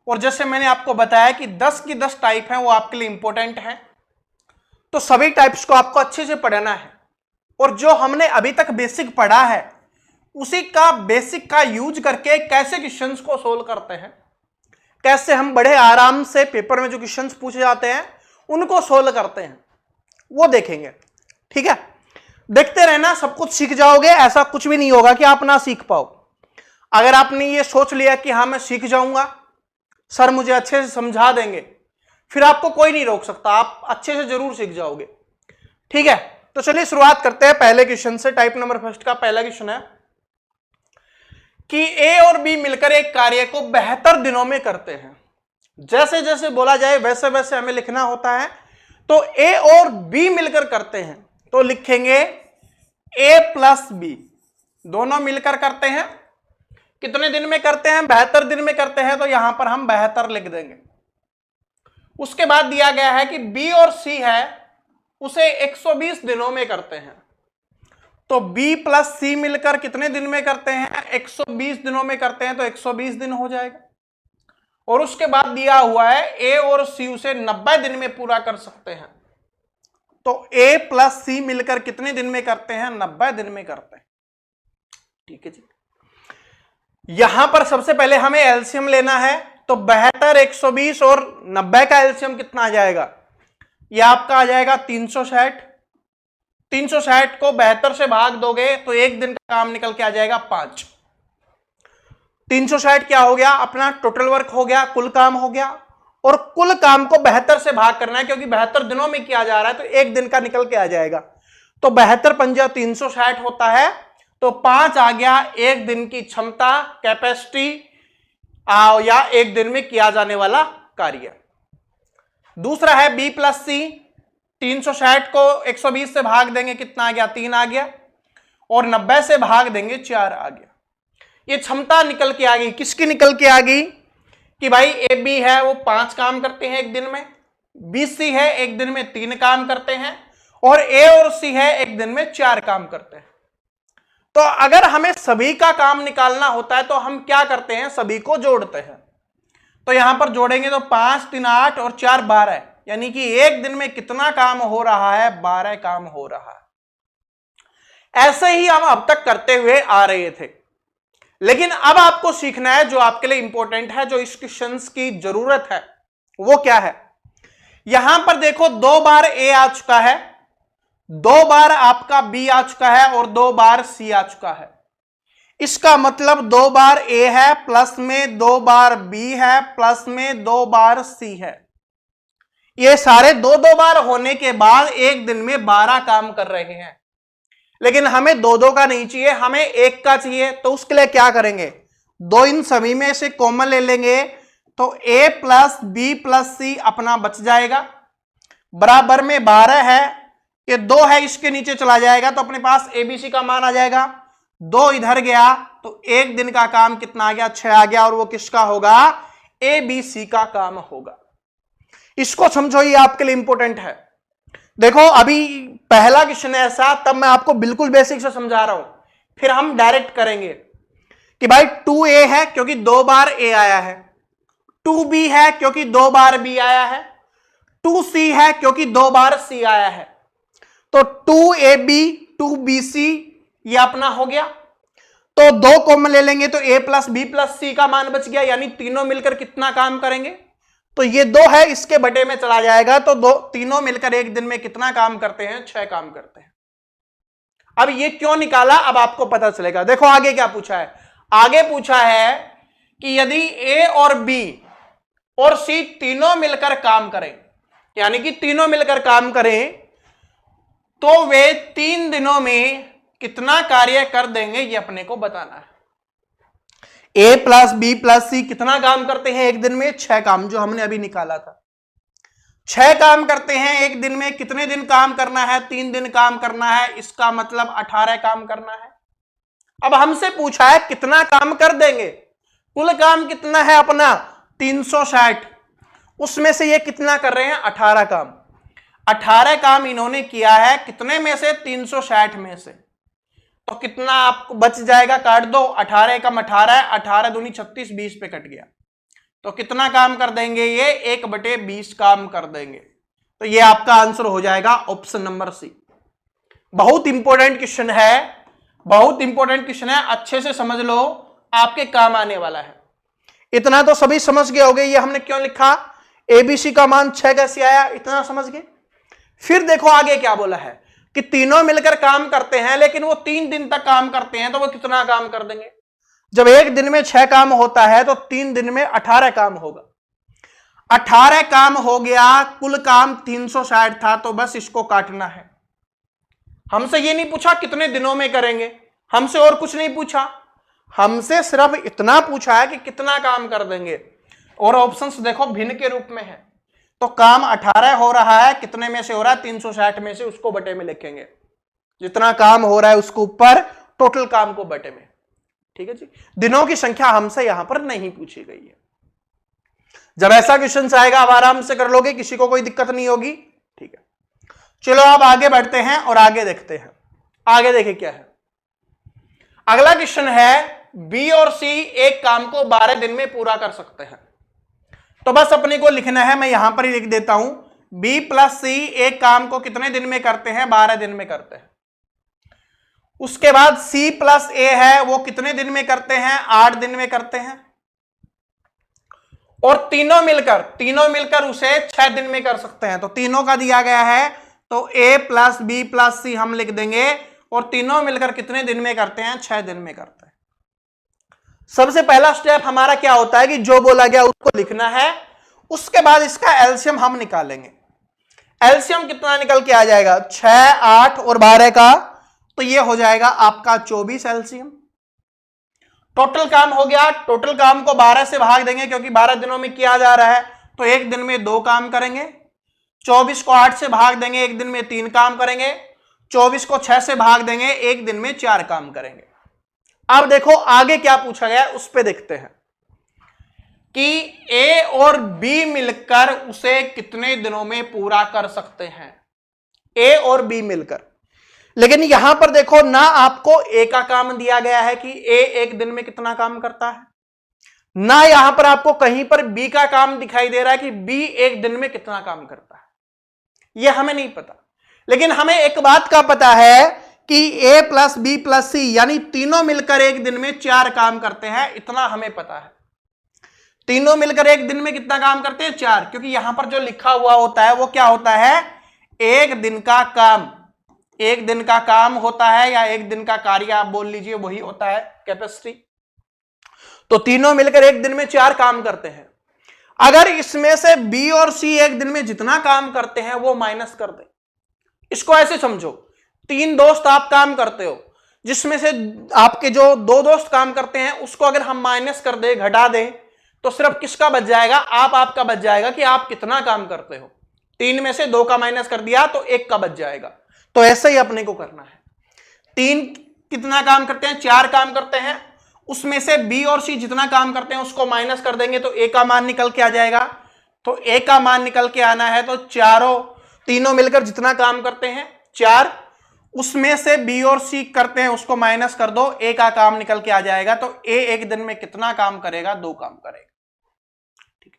Speaker 1: और जैसे मैंने आपको बताया कि 10 की 10 टाइप हैं, वो आपके लिए इंपॉर्टेंट हैं, तो सभी टाइप्स को आपको अच्छे से पढ़ना है। और जो हमने अभी तक बेसिक पढ़ा है, उसी का बेसिक का यूज करके कैसे क्वेश्चंस को सोल्व करते हैं, कैसे हम बड़े आराम से पेपर में जो क्वेश्चंस पूछे जाते हैं उनको सोल्व करते हैं, वो देखेंगे। ठीक है, देखते रहना, सब कुछ सीख जाओगे। ऐसा कुछ भी नहीं होगा कि आप ना सीख पाओ। अगर आपने ये सोच लिया कि हाँ मैं सीख जाऊंगा, सर मुझे अच्छे से समझा देंगे, फिर आपको कोई नहीं रोक सकता, आप अच्छे से जरूर सीख जाओगे। ठीक है, तो चलिए शुरुआत करते हैं पहले क्वेश्चन से। टाइप नंबर फर्स्ट का पहला क्वेश्चन है कि ए और बी मिलकर एक कार्य को 72 दिनों में करते हैं। जैसे जैसे बोला जाए वैसे वैसे हमें लिखना होता है। तो ए और बी मिलकर करते हैं, तो लिखेंगे ए प्लस बी, दोनों मिलकर करते हैं। कितने दिन में करते हैं? 72 दिन में करते हैं, तो यहां पर हम 72 लिख देंगे। उसके बाद दिया गया है कि बी और सी है, उसे 120 दिनों में करते हैं। तो बी प्लस सी मिलकर कितने दिन में करते हैं? 120 दिनों में करते हैं, तो 120 दिन हो जाएगा। और उसके बाद दिया हुआ है ए और सी उसे 90 दिन में पूरा कर सकते हैं। तो ए प्लस सी मिलकर कितने दिन में करते हैं? 90 दिन में करते हैं। ठीक है जी, यहां पर सबसे पहले हमें एलसीएम लेना है। तो 72, 120 और 90 का एलसीएम कितना आ जाएगा? यह आपका आ जाएगा 360। 360 को 72 से भाग दोगे तो एक दिन का काम निकल के आ जाएगा 5। 360 क्या हो गया? अपना टोटल वर्क हो गया, कुल काम हो गया। और कुल काम को 72 से भाग करना है, क्योंकि 72 दिनों में किया जा रहा है, तो एक दिन का निकल के आ जाएगा। तो 72 पंजा 360 होता है, तो 5 आ गया एक दिन की क्षमता, कैपेसिटी, या एक दिन में किया जाने वाला कार्य। दूसरा है बी प्लस सी। 360 को 120 से भाग देंगे, कितना आ गया? 3 आ गया। और 90 से भाग देंगे, 4 आ गया। ये क्षमता निकल के आ गई। किसकी निकल के आ गई? कि भाई ए बी है वो 5 काम करते हैं एक दिन में, बी सी है एक दिन में 3 काम करते हैं, और ए और सी है एक दिन में 4 काम करते हैं। तो अगर हमें सभी का काम निकालना होता है तो हम क्या करते हैं? सभी को जोड़ते हैं। तो यहां पर जोड़ेंगे तो 5 3 8 और 4 12, यानी कि एक दिन में कितना काम हो रहा है? 12 काम हो रहा है। ऐसे ही हम अब तक करते हुए आ रहे थे। लेकिन अब आपको सीखना है जो आपके लिए इंपॉर्टेंट है, जो इस क्वेश्चन की जरूरत है, वो क्या है। यहां पर देखो 2 बार ए आ चुका है, 2 बार आपका बी आ चुका है और 2 बार सी आ चुका है। इसका मतलब 2 बार ए है, प्लस में 2 बार बी है, प्लस में 2 बार सी है। ये सारे 2-2 बार होने के बाद एक दिन में 12 काम कर रहे हैं। लेकिन हमें 2-2 का नहीं चाहिए, हमें 1 का चाहिए। तो उसके लिए क्या करेंगे, 2 इन सभी में से कॉमन ले लेंगे, तो a प्लस बी प्लस सी अपना बच जाएगा, बराबर में 12 है, ये 2 है, इसके नीचे चला जाएगा तो अपने पास एबीसी का मान आ जाएगा। 2 इधर गया तो एक दिन का काम कितना आ गया, 6 आ गया, और वो किसका होगा, एबीसी का काम होगा। इसको समझो, ये आपके लिए इंपॉर्टेंट है। देखो अभी पहला क्वेश्चन है ऐसा, तब मैं आपको बिल्कुल बेसिक से समझा रहा हूं, फिर हम डायरेक्ट करेंगे कि भाई 2a है क्योंकि 2 बार a आया है, 2b है क्योंकि 2 बार b आया है, 2c है क्योंकि 2 बार c आया है। तो 2ab 2bc ये अपना हो गया। तो 2 कॉमन ले लेंगे तो a प्लस बी प्लस सी का मान बच गया, यानी तीनों मिलकर कितना काम करेंगे, तो ये 2 है, इसके बटे में चला जाएगा, तो 2 तीनों मिलकर एक दिन में कितना काम करते हैं, 6 काम करते हैं। अब ये क्यों निकाला, अब आपको पता चलेगा। देखो आगे क्या पूछा है, आगे पूछा है कि यदि ए और बी और सी तीनों मिलकर काम करें, यानी कि तीनों मिलकर काम करें, तो वे 3 दिनों में कितना कार्य कर देंगे, ये अपने को बताना है। ए प्लस बी प्लस सी कितना काम करते हैं एक दिन में, 6 काम, जो हमने अभी निकाला था। 6 काम करते हैं एक दिन में, कितने दिन काम करना है, 3 दिन काम करना है, इसका मतलब 18 काम करना है। अब हमसे पूछा है कितना काम कर देंगे, कुल काम कितना है अपना 360, उसमें से ये कितना कर रहे हैं, 18 काम। 18 काम इन्होंने किया है, कितने में से, 360 में से। तो कितना आपको बच जाएगा, काट दो, 18 एकम 18 है, 18 दूनी 36, 20 पे कट गया, तो कितना काम कर देंगे, ये 1/20 काम कर देंगे। तो ये आपका आंसर हो जाएगा ऑप्शन नंबर सी। बहुत इंपॉर्टेंट क्वेश्चन है, बहुत इंपॉर्टेंट क्वेश्चन है, अच्छे से समझ लो, आपके काम आने वाला है। इतना तो सभी समझ गए होंगे ये हमने क्यों लिखा, एबीसी का मान 6 कैसे आया, इतना समझ गए। फिर देखो आगे क्या बोला है कि तीनों मिलकर काम करते हैं, लेकिन वो 3 दिन तक काम करते हैं, तो वो कितना काम कर देंगे। जब एक दिन में 6 काम होता है तो 3 दिन में 18 काम होगा। 18 काम हो गया, कुल काम 360 था, तो बस इसको काटना है। हमसे ये नहीं पूछा कितने दिनों में करेंगे, हमसे और कुछ नहीं पूछा, हमसे सिर्फ इतना पूछा है कि कितना काम कर देंगे। और ऑप्शंस देखो भिन्न के रूप में है, तो काम 18 हो रहा है, कितने में से हो रहा है, 360 में से, उसको बटे में लिखेंगे। जितना काम हो रहा है उसको ऊपर, टोटल काम को बटे में। ठीक है जी, दिनों की संख्या हमसे यहां पर नहीं पूछी गई है। जब ऐसा क्वेश्चन आएगा आप आराम से कर लोगे, किसी को कोई दिक्कत नहीं होगी। ठीक है, चलो अब आगे बढ़ते हैं और आगे देखते हैं। आगे देखिए क्या है, अगला क्वेश्चन है, बी और सी एक काम को 12 दिन में पूरा कर सकते हैं। तो बस अपने को लिखना है, मैं यहां पर ही लिख देता हूं, बी प्लस सी एक काम को कितने दिन में करते हैं, 12 दिन में करते हैं। उसके बाद सी प्लस ए है, वो कितने दिन में करते हैं, 8 दिन में करते हैं। और तीनों मिलकर उसे 6 दिन में कर सकते हैं। तो तीनों का दिया गया है, तो ए प्लस बी प्लस सी हम लिख देंगे, और तीनों मिलकर कितने दिन में करते हैं, 6 दिन में करते हैं। सबसे पहला स्टेप हमारा क्या होता है कि जो बोला गया उसको लिखना है, उसके बाद इसका एलसीएम हम निकालेंगे। एलसीएम कितना निकल के आ जाएगा, 6, 8 और 12 का, तो ये हो जाएगा आपका 24 एलसीएम। टोटल काम हो गया, टोटल काम को 12 से भाग देंगे क्योंकि 12 दिनों में किया जा रहा है, तो एक दिन में 2 काम करेंगे। 24 को 8 से भाग देंगे, एक दिन में 3 काम करेंगे। 24 को 6 से भाग देंगे, एक दिन में 4 काम करेंगे। अब देखो आगे क्या पूछा गया, उस पे देखते हैं कि ए और बी मिलकर उसे कितने दिनों में पूरा कर सकते हैं, ए और बी मिलकर। लेकिन यहां पर देखो ना, आपको ए का काम दिया गया है कि ए एक दिन में कितना काम करता है, ना यहां पर आपको कहीं पर बी का काम दिखाई दे रहा है कि बी एक दिन में कितना काम करता है। यह हमें नहीं पता, लेकिन हमें एक बात का पता है कि ए प्लस बी प्लस सी यानी तीनों मिलकर एक दिन में 4 काम करते हैं, इतना हमें पता है। तीनों मिलकर एक दिन में कितना काम करते हैं? 4, क्योंकि यहां पर जो लिखा हुआ होता है वो क्या होता है? एक दिन का काम। एक दिन का काम होता है या एक दिन का कार्य आप बोल लीजिए, वही होता है कैपेसिटी। तो तीनों मिलकर एक दिन में 4 काम करते हैं। अगर इसमें से बी और सी एक दिन में जितना काम करते हैं वो माइनस कर दे, इसको ऐसे समझो, 3 दोस्त आप काम करते हो, जिसमें से आपके जो 2 दोस्त काम करते हैं उसको अगर हम माइनस कर दे, घटा दें, तो सिर्फ किसका बच जाएगा? आपका बच जाएगा कि आप कितना काम करते हो। 3 में से 2 का माइनस कर दिया तो 1 का बच जाएगा। तो ऐसे ही अपने को करना है। 3 कितना काम करते हैं? 4 काम करते हैं, उसमें से बी और सी जितना काम करते हैं उसको माइनस कर देंगे तो ए का मान निकल के आ जाएगा। तो ए का मान निकल के आना है तो तीनों मिलकर जितना काम करते हैं 4, उसमें से बी और सी करते हैं उसको माइनस कर दो, ए का काम निकल के आ जाएगा। तो ए एक दिन में कितना काम करेगा? 2 काम करेगा। ठीक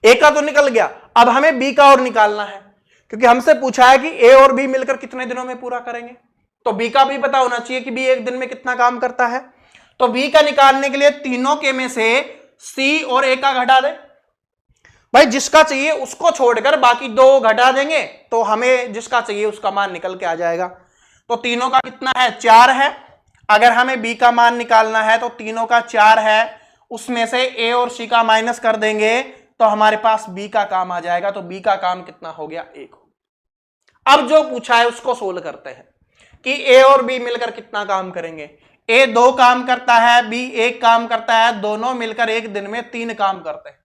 Speaker 1: है, ए का तो निकल गया, अब हमें बी का और निकालना है, क्योंकि हमसे पूछा है कि ए और बी मिलकर कितने दिनों में पूरा करेंगे। तो बी का भी पता होना चाहिए कि बी एक दिन में कितना काम करता है। तो बी का निकालने के लिए तीनों के में से सी और ए का घटा दे। भाई जिसका चाहिए उसको छोड़कर बाकी 2 घटा देंगे तो हमें जिसका चाहिए उसका मान निकल के आ जाएगा। तो तीनों का कितना है? 4 है। अगर हमें बी का मान निकालना है तो तीनों का 4 है, उसमें से ए और सी का माइनस कर देंगे तो हमारे पास बी का काम आ जाएगा। तो बी का काम कितना हो गया? 1। अब जो पूछा है उसको सोल्व करते हैं कि ए और बी मिलकर कितना काम करेंगे। ए 2 काम करता है, बी 1 काम करता है, दोनों मिलकर एक दिन में 3 काम करते हैं।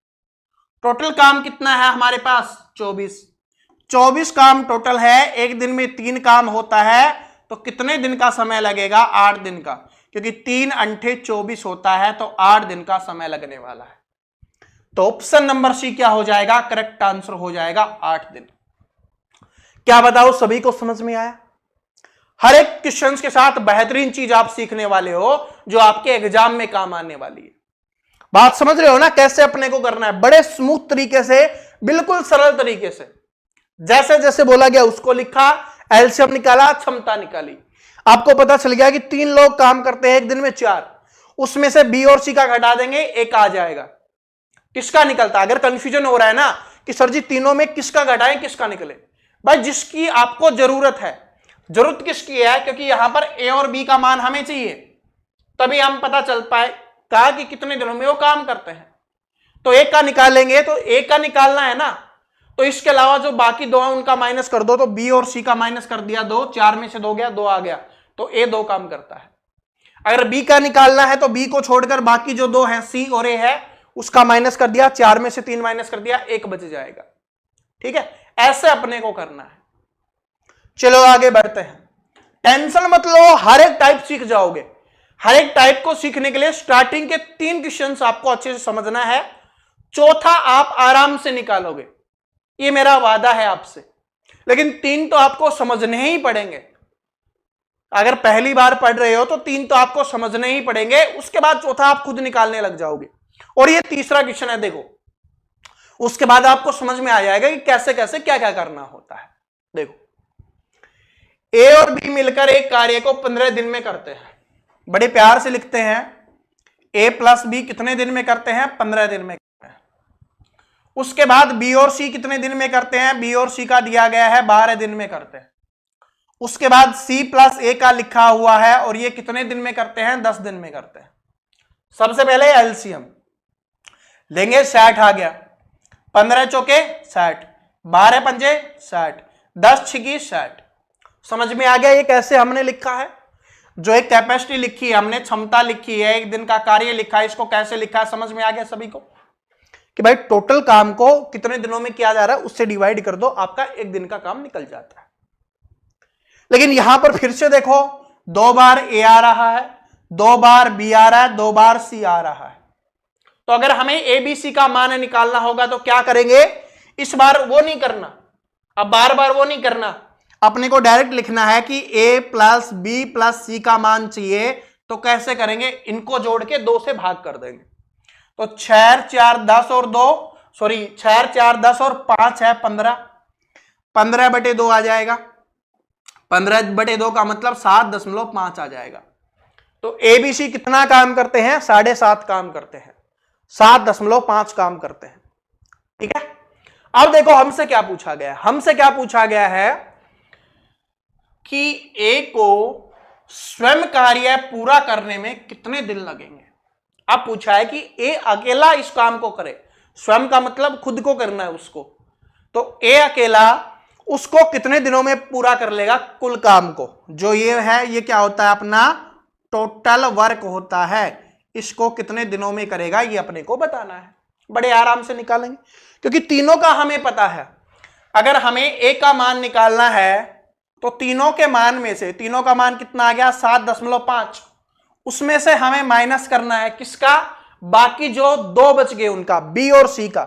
Speaker 1: टोटल काम कितना है हमारे पास? 24 काम टोटल है। एक दिन में 3 काम होता है तो कितने दिन का समय लगेगा? 8 दिन का, क्योंकि 3 अंठे 24 होता है तो 8 दिन का समय लगने वाला है। तो ऑप्शन नंबर सी क्या हो जाएगा? करेक्ट आंसर हो जाएगा 8 दिन। क्या बताओ, सभी को समझ में आया? हर एक क्वेश्चंस के साथ बेहतरीन चीज आप सीखने वाले हो जो आपके एग्जाम में काम आने वाली है। बात समझ रहे हो ना कैसे अपने को करना है? बड़े स्मूथ तरीके से, बिल्कुल सरल तरीके से, जैसे जैसे बोला गया उसको लिखा, एलसीएम निकाला, क्षमता निकाली। आपको पता चल गया कि 3 लोग काम करते हैं एक दिन में 4, उसमें से बी और सी का घटा देंगे, 1 आ जाएगा। किसका निकलता? अगर कंफ्यूजन हो रहा है ना कि सर जी तीनों में किसका घटाएं किसका निकले, भाई जिसकी आपको जरूरत है। जरूरत किसकी है? क्योंकि यहां पर ए और बी का मान हमें चाहिए, तभी हम पता चल पाए कहा कि कितने दिनों में वो काम करते हैं। तो 1 का निकालेंगे तो 1 का निकालना है ना, तो इसके अलावा जो बाकी 2 हैं उनका माइनस कर दो। तो बी और सी का माइनस कर दिया 2, 4 में से 2 गया, 2 आ गया, तो ए 2 काम करता है। अगर बी का निकालना है तो बी को छोड़कर बाकी जो 2 हैं सी और ए है उसका माइनस कर दिया, 4 में से 3 माइनस कर दिया, 1 बच जाएगा। ठीक है, ऐसे अपने को करना है। चलो आगे बढ़ते हैं। टेंशन मत लो, हर एक टाइप सीख जाओगे। हर एक टाइप को सीखने के लिए स्टार्टिंग के 3 क्वेश्चंस आपको अच्छे से समझना है, चौथा आप आराम से निकालोगे, ये मेरा वादा है आपसे। लेकिन 3 तो आपको समझने ही पड़ेंगे। अगर पहली बार पढ़ रहे हो तो 3 तो आपको समझने ही पड़ेंगे, उसके बाद चौथा आप खुद निकालने लग जाओगे। और ये तीसरा क्वेश्चन है, देखो उसके बाद आपको समझ में आ जाएगा कि कैसे कैसे क्या क्या करना होता है। देखो, ए और बी मिलकर एक कार्य को 15 दिन में करते हैं। बड़े प्यार से लिखते हैं, ए प्लस बी कितने दिन में करते हैं? 15 दिन में करते हैं। उसके बाद बी और सी कितने दिन में करते हैं? बी और सी का दिया गया है 12 दिन में करते हैं। उसके बाद सी प्लस ए का लिखा हुआ है और ये कितने दिन में करते हैं? 10 दिन में करते हैं। सबसे पहले एलसीएम लेंगे, 60 आ गया, 15 चौके 60, 12 पंजे 60, 10 छिकी 60। समझ में आ गया ये कैसे हमने लिखा है? जो एक कैपेसिटी लिखी है हमने, क्षमता लिखी है, एक दिन का कार्य लिखा है, इसको कैसे लिखा है समझ में आ गया सभी को कि भाई टोटल काम को कितने दिनों में किया जा रहा है उससे डिवाइड कर दो, आपका एक दिन का काम निकल जाता है। लेकिन यहां पर फिर से देखो, 2 बार ए आ रहा है, 2 बार बी आ रहा है, 2 बार सी आ रहा है। तो अगर हमें ए बी सी का मान निकालना होगा तो क्या करेंगे? इस बार वो नहीं करना, अब बार बार वो नहीं करना, अपने को डायरेक्ट लिखना है कि a प्लस बी प्लस सी का मान चाहिए। तो कैसे करेंगे? इनको जोड़ के 2 से भाग कर देंगे। तो 6 4 10 और 2 सॉरी 6 4 10 और 5 है 15, 15/2 आ जाएगा। 15/2 का मतलब 7.5 आ जाएगा। तो एबीसी कितना काम करते हैं? 7.5 काम करते हैं, 7.5 काम करते हैं। ठीक है, अब देखो हमसे क्या पूछा गया है। हमसे क्या पूछा गया है कि ए को स्वयं कार्य पूरा करने में कितने दिन लगेंगे। अब पूछा है कि ए अकेला इस काम को करे, स्वयं का मतलब खुद को करना है उसको, तो ए अकेला उसको कितने दिनों में पूरा कर लेगा कुल काम को। जो ये है ये क्या होता है? अपना टोटल वर्क होता है। इसको कितने दिनों में करेगा ये अपने को बताना है। बड़े आराम से निकालेंगे क्योंकि तीनों का हमें पता है। अगर हमें ए का मान निकालना है तो तीनों के मान में से, तीनों का मान कितना आ गया? 7.5। उसमें से हमें माइनस करना है किसका? बाकी जो दो बच गए उनका, बी और सी का।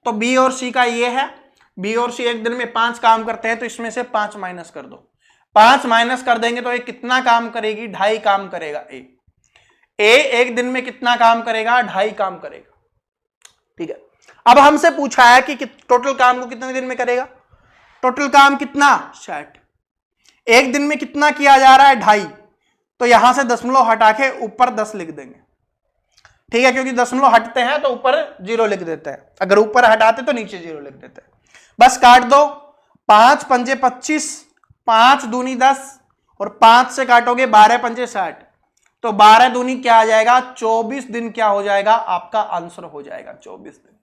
Speaker 1: तो बी और सी का ये है, बी और सी एक दिन में 5 काम करते हैं, तो इसमें से 5 माइनस कर दो। 5 माइनस कर देंगे तो ये कितना काम करेगी? 2.5 काम करेगा ए एक दिन में कितना काम करेगा? 2.5 काम करेगा। ठीक है, अब हमसे पूछा है कि टोटल काम को कितने दिन में करेगा। टोटल काम कितना? 60। एक दिन में कितना किया जा रहा है? 2.5। तो यहां से दशमलव हटा के ऊपर 10 लिख देंगे। ठीक है, क्योंकि दशमलव हटते हैं तो ऊपर 0 लिख देते हैं, अगर ऊपर हटाते तो नीचे 0 लिख देते हैं। बस काट दो, 5 पंजे 25, 5 दूनी 10 और 5 से काटोगे 12 पंजे 60, तो 12 दूनी क्या आ जाएगा? 24 दिन क्या हो जाएगा? आपका आंसर हो जाएगा 24 दिन।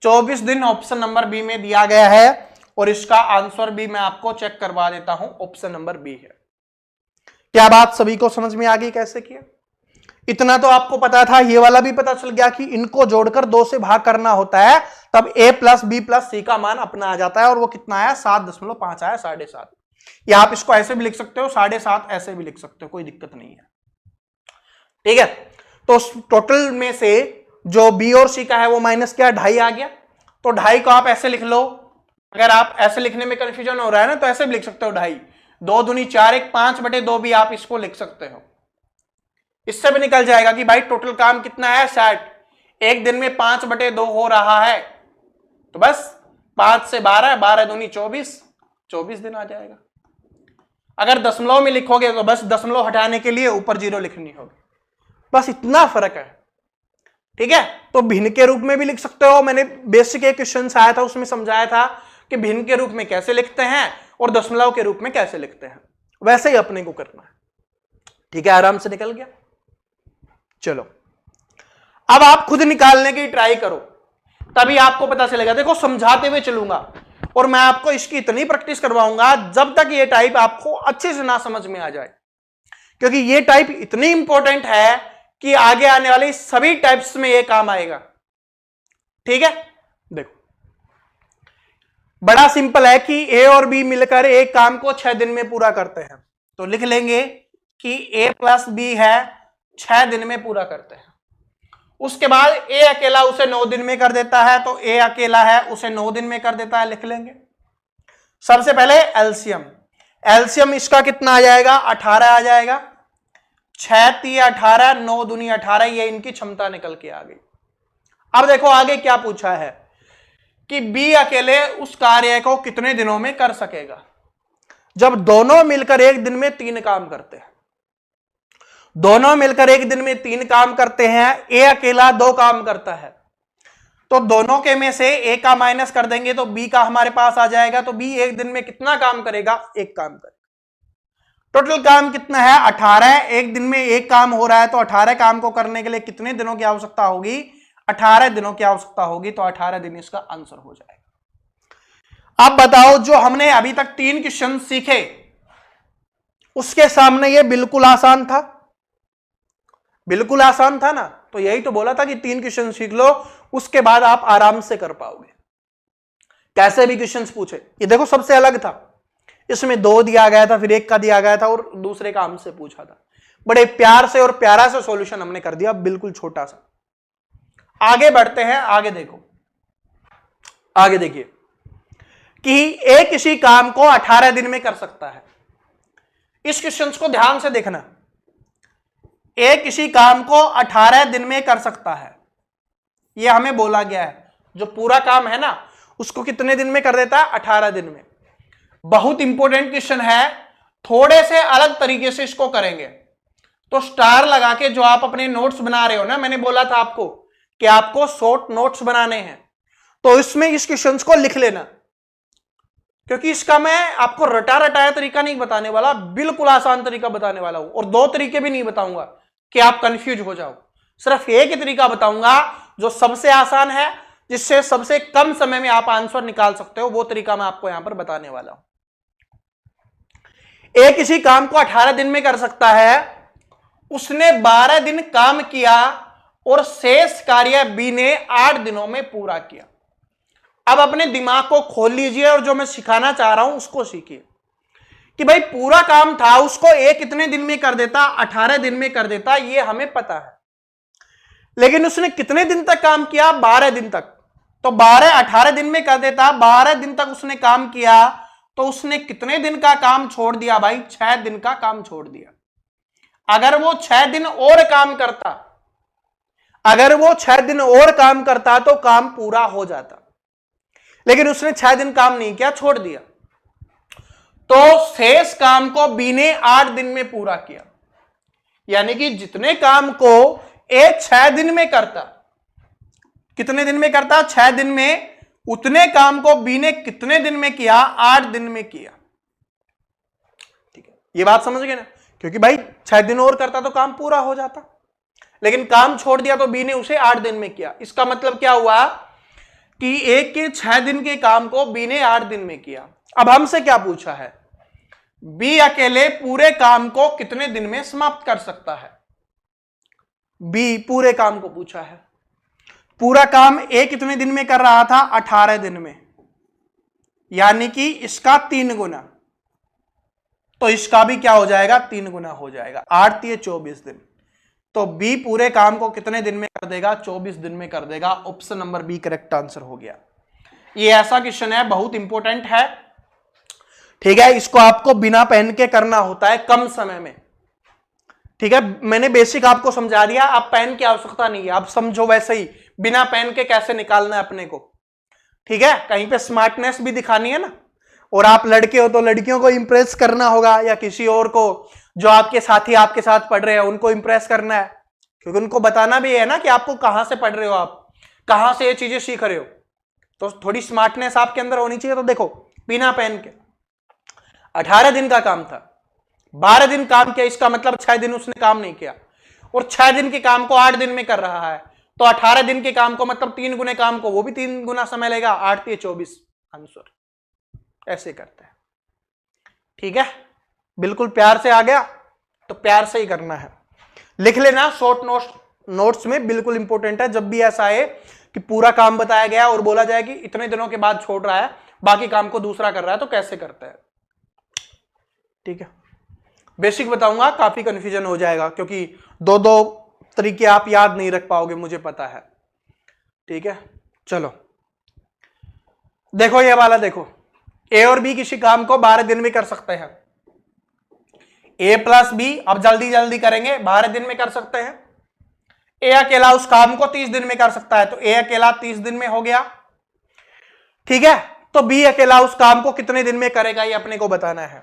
Speaker 1: 24 दिन ऑप्शन नंबर बी में दिया गया है और इसका आंसर भी मैं आपको चेक करवा देता हूं, ऑप्शन नंबर बी है। क्या बात सभी को समझ में आ गई कैसे किया? इतना तो आपको पता था, ये वाला भी पता चल गया कि इनको जोड़कर 2 से भाग करना होता है, तब a प्लस बी प्लस सी का मान अपना आ जाता है और वो कितना आया? 7.5 आया, 7.5। या आप इसको ऐसे भी लिख सकते हो, 7.5 ऐसे भी लिख सकते हो, कोई दिक्कत नहीं है। ठीक है, तो टोटल में से जो बी और सी का है वो माइनस क्या? 2.5 आ गया। तो 2.5 को आप ऐसे लिख लो, अगर आप ऐसे लिखने में कंफ्यूजन हो रहा है ना तो ऐसे भी लिख सकते हो 2.5। 2 दूनी 4, 1 5/2 भी आप इसको लिख सकते हो। इससे भी निकल जाएगा कि भाई टोटल काम कितना है? 60। एक दिन में 5/2 हो रहा है, तो बस 5 से 12, 12 दूनी 24, 24 दिन आ जाएगा। अगर दशमलव में लिखोगे तो बस दशमलव हटाने के लिए ऊपर 0 लिखनी होगी, बस इतना फर्क है। ठीक है, तो भिन्न के रूप में भी लिख सकते हो। मैंने बेसिक एक क्वेश्चन आया था उसमें समझाया था कि भिन्न के रूप में कैसे लिखते हैं और दशमलव के रूप में कैसे लिखते हैं, वैसे ही अपने को करना है। ठीक है, आराम से निकल गया। चलो अब आप खुद निकालने की ट्राई करो, तभी आपको पता चलेगा। देखो समझाते हुए चलूंगा और मैं आपको इसकी इतनी प्रैक्टिस करवाऊंगा जब तक ये टाइप आपको अच्छे से ना समझ में आ जाए, क्योंकि ये टाइप इतनी इंपॉर्टेंट है कि आगे आने वाली सभी टाइप्स में ये काम आएगा। ठीक है, देखो बड़ा सिंपल है कि ए और बी मिलकर एक काम को 6 दिन में पूरा करते हैं, तो लिख लेंगे कि ए प्लस बी है 6 दिन में पूरा करते हैं। उसके बाद ए अकेला उसे 9 दिन में कर देता है, तो ए अकेला है उसे 9 दिन में कर देता है, लिख लेंगे। सबसे पहले एलसीएम, एलसीएम इसका कितना आ जाएगा? 18 आ जाएगा। 6 3 18, 9 दूनी 18, ये इनकी क्षमता निकल के आ गई। अब देखो आगे क्या पूछा है कि बी अकेले उस कार्य को कितने दिनों में कर सकेगा। जब दोनों मिलकर एक दिन में 3 काम करते हैं, दोनों मिलकर एक दिन में 3 काम करते हैं, ए अकेला 2 काम करता है, तो दोनों के में से ए का माइनस कर देंगे तो बी का हमारे पास आ जाएगा। तो बी एक दिन में कितना काम करेगा? 1 काम करेगा। टोटल काम कितना है? 18। एक दिन में 1 काम हो रहा है, तो 18 काम को करने के लिए कितने दिनों की आवश्यकता होगी? 18 दिनों की आवश्यकता होगी, तो 18 दिन इसका आंसर हो जाएगा। अब बताओ, जो हमने अभी तक 3 क्वेश्चन सीखे उसके सामने ये बिल्कुल आसान था, बिल्कुल आसान था ना। तो यही तो बोला था कि 3 क्वेश्चन सीख लो, उसके बाद आप आराम से कर पाओगे। कैसे भी क्वेश्चंस पूछे, ये देखो सबसे अलग था, इसमें 2 दिया गया था, फिर 1 का दिया गया था और दूसरे का हमसे पूछा था। बड़े प्यार से और प्यारा से सॉल्यूशन हमने कर दिया, बिल्कुल छोटा सा। आगे बढ़ते हैं, आगे देखो, आगे देखिए कि ए किसी काम को 18 दिन में कर सकता है। इस क्वेश्चन को ध्यान से देखना, ए किसी काम को 18 दिन में कर सकता है, यह हमें बोला गया है। जो पूरा काम है ना उसको कितने दिन में कर देता है? 18 दिन में। बहुत इंपॉर्टेंट क्वेश्चन है, थोड़े से अलग तरीके से इसको करेंगे। तो स्टार लगा के जो आप अपने नोट्स बना रहे हो ना, मैंने बोला था आपको कि आपको शॉर्ट नोट्स बनाने हैं, तो इसमें इस क्वेश्चंस को लिख लेना, क्योंकि इसका मैं आपको रटा रटाया तरीका नहीं बताने वाला, बिल्कुल आसान तरीका बताने वाला हूं। और दो तरीके भी नहीं बताऊंगा कि आप कंफ्यूज हो जाओ, सिर्फ एक ही तरीका बताऊंगा जो सबसे आसान है, जिससे सबसे कम समय में आप आंसर निकाल सकते हो। वो तरीका मैं आपको यहां पर बताने वाला हूं। ए किसी काम को 18 दिन में कर सकता है, उसने 12 दिन काम किया और शेष कार्य बी ने 8 दिनों में पूरा किया। अब अपने दिमाग को खोल लीजिए और जो मैं सिखाना चाह रहा हूं उसको सीखिए कि भाई पूरा काम था, उसको ए कितने दिन में कर देता, 18 दिन में कर देता, ये हमें पता है। लेकिन उसने कितने दिन तक काम किया, 12 दिन तक। तो 18 दिन में कर देता, 12 दिन तक उसने काम किया, तो उसने कितने दिन का काम छोड़ दिया भाई, 6 दिन का काम छोड़ दिया। अगर वो 6 दिन और काम करता, अगर वो 6 दिन और काम करता तो काम पूरा हो जाता, लेकिन उसने 6 दिन काम नहीं किया, छोड़ दिया। तो शेष काम को बी ने 8 दिन में पूरा किया। यानी कि जितने काम को ए 6 दिन में करता, कितने दिन में करता, 6 दिन में, उतने काम को बी ने कितने दिन में किया, 8 दिन में किया। ठीक है, ये बात समझ गए ना, क्योंकि भाई 6 दिन और करता तो काम पूरा हो जाता, लेकिन काम छोड़ दिया तो बी ने उसे 8 दिन में किया। इसका मतलब क्या हुआ कि ए के 6 दिन के काम को बी ने 8 दिन में किया। अब हमसे क्या पूछा है, बी अकेले पूरे काम को कितने दिन में समाप्त कर सकता है। बी पूरे काम को पूछा है। पूरा काम ए कितने दिन में कर रहा था, 18 दिन में, यानी कि इसका 3 गुना, तो इसका भी क्या हो जाएगा, 3 गुना हो जाएगा, 8 × 24 दिन। तो बी पूरे काम को कितने दिन में कर देगा, 24 दिन में कर देगा। Option number B correct answer हो गया। ये ऐसा क्वेश्चन है, बहुत इंपॉर्टेंट है। ठीक है, इसको आपको बिना पेन के करना होता है कम समय में। ठीक है, मैंने बेसिक आपको समझा दिया, आप पेन की आवश्यकता नहीं है, आप समझो वैसे ही बिना पेन के कैसे निकालना है अपने को। ठीक है, कहीं पे स्मार्टनेस भी दिखानी है ना, और आप लड़के हो तो लड़कियों को इंप्रेस करना होगा, या किसी और को जो आपके साथी आपके साथ पढ़ रहे हैं उनको इंप्रेस करना है, क्योंकि उनको बताना भी है ना कि आपको कहां से पढ़ रहे हो, आप कहां से ये चीजें सीख रहे हो। तो थोड़ी स्मार्टनेस आपके अंदर होनी चाहिए। तो देखो, बिना पेन के 18 दिन का काम था, 12 दिन काम किया, इसका मतलब 6 दिन उसने काम नहीं किया, और 6 दिन के काम को 8 दिन में कर रहा है। तो 18 दिन के काम को मतलब 3 गुने काम को, वो भी 3 गुना समय लेगा, 8 × 24 आंसर। ऐसे करते हैं। ठीक है, बिल्कुल प्यार से आ गया तो प्यार से ही करना है। लिख लेना शॉर्ट नोट्स में, बिल्कुल इंपॉर्टेंट है। जब भी ऐसा है कि पूरा काम बताया गया और बोला जाए कि इतने दिनों के बाद छोड़ रहा है, बाकी काम को दूसरा कर रहा है, तो कैसे करता है। ठीक है, बेसिक बताऊंगा, काफी कंफ्यूजन हो जाएगा, क्योंकि दो तरीके आप याद नहीं रख पाओगे, मुझे पता है। ठीक है, चलो देखो ये वाला, देखो ए और बी किसी काम को 12 दिन में कर सकते हैं। ए प्लस बी, अब जल्दी जल्दी करेंगे, 12 दिन में कर सकते हैं। ए अकेला उस काम को 30 दिन में कर सकता है, तो ए अकेला 30 दिन में हो गया। ठीक है, तो बी अकेला उस काम को कितने दिन में करेगा, ये अपने को बताना है।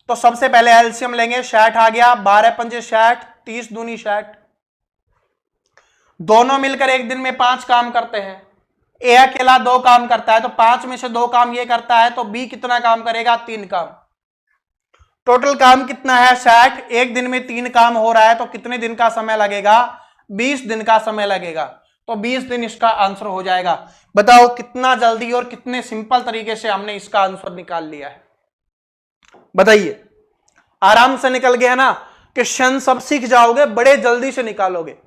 Speaker 1: तो सबसे पहले एलसीएम लेंगे, 60 आ गया, 12 × 5 = 60, 30 दूनी 60। दोनों मिलकर एक दिन में 5 काम करते हैं। ए अकेला 2 काम करता है, तो 5 में से 2 काम ये करता है, तो बी कितना काम करेगा, 3 काम। टोटल काम कितना है, 60। एक दिन में 3 काम हो रहा है, तो कितने दिन का समय लगेगा, 20 दिन का समय लगेगा। तो 20 दिन इसका आंसर हो जाएगा। बताओ कितना जल्दी और कितने सिंपल तरीके से हमने इसका आंसर निकाल लिया है, बताइए। आराम से निकल गया ना, क्वेश्चन सब सीख जाओगे, बड़े जल्दी से निकालोगे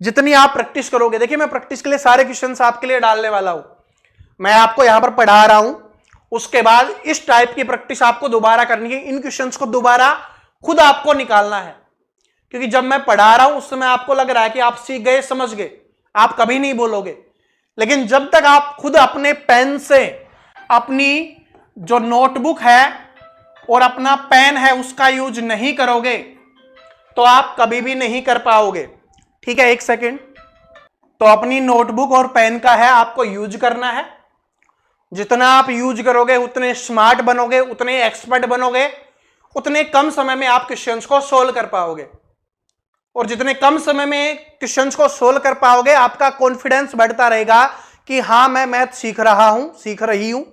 Speaker 1: जितनी आप प्रैक्टिस करोगे। देखिए, मैं प्रैक्टिस के लिए सारे क्वेश्चंस आपके लिए डालने वाला हूं। मैं आपको यहां पर पढ़ा रहा हूं, उसके बाद इस टाइप की प्रैक्टिस आपको दोबारा करनी है। इन क्वेश्चंस को दोबारा खुद आपको निकालना है, क्योंकि जब मैं पढ़ा रहा हूं उस समय आपको लग रहा है कि आप सीख गए, समझ गए, आप कभी नहीं बोलोगे। लेकिन जब तक आप खुद अपने पेन से अपनी जो नोटबुक है और अपना पेन है उसका यूज नहीं करोगे, तो आप कभी भी नहीं कर पाओगे। ठीक है, एक सेकेंड। तो अपनी नोटबुक और पेन का है आपको यूज करना है। जितना आप यूज करोगे उतने स्मार्ट बनोगे, उतने एक्सपर्ट बनोगे, उतने कम समय में आप क्वेश्चंस को सोल्व कर पाओगे, और जितने कम समय में क्वेश्चंस को सोल्व कर पाओगे आपका कॉन्फिडेंस बढ़ता रहेगा कि हाँ मैं मैथ सीख रहा हूं, सीख रही हूं,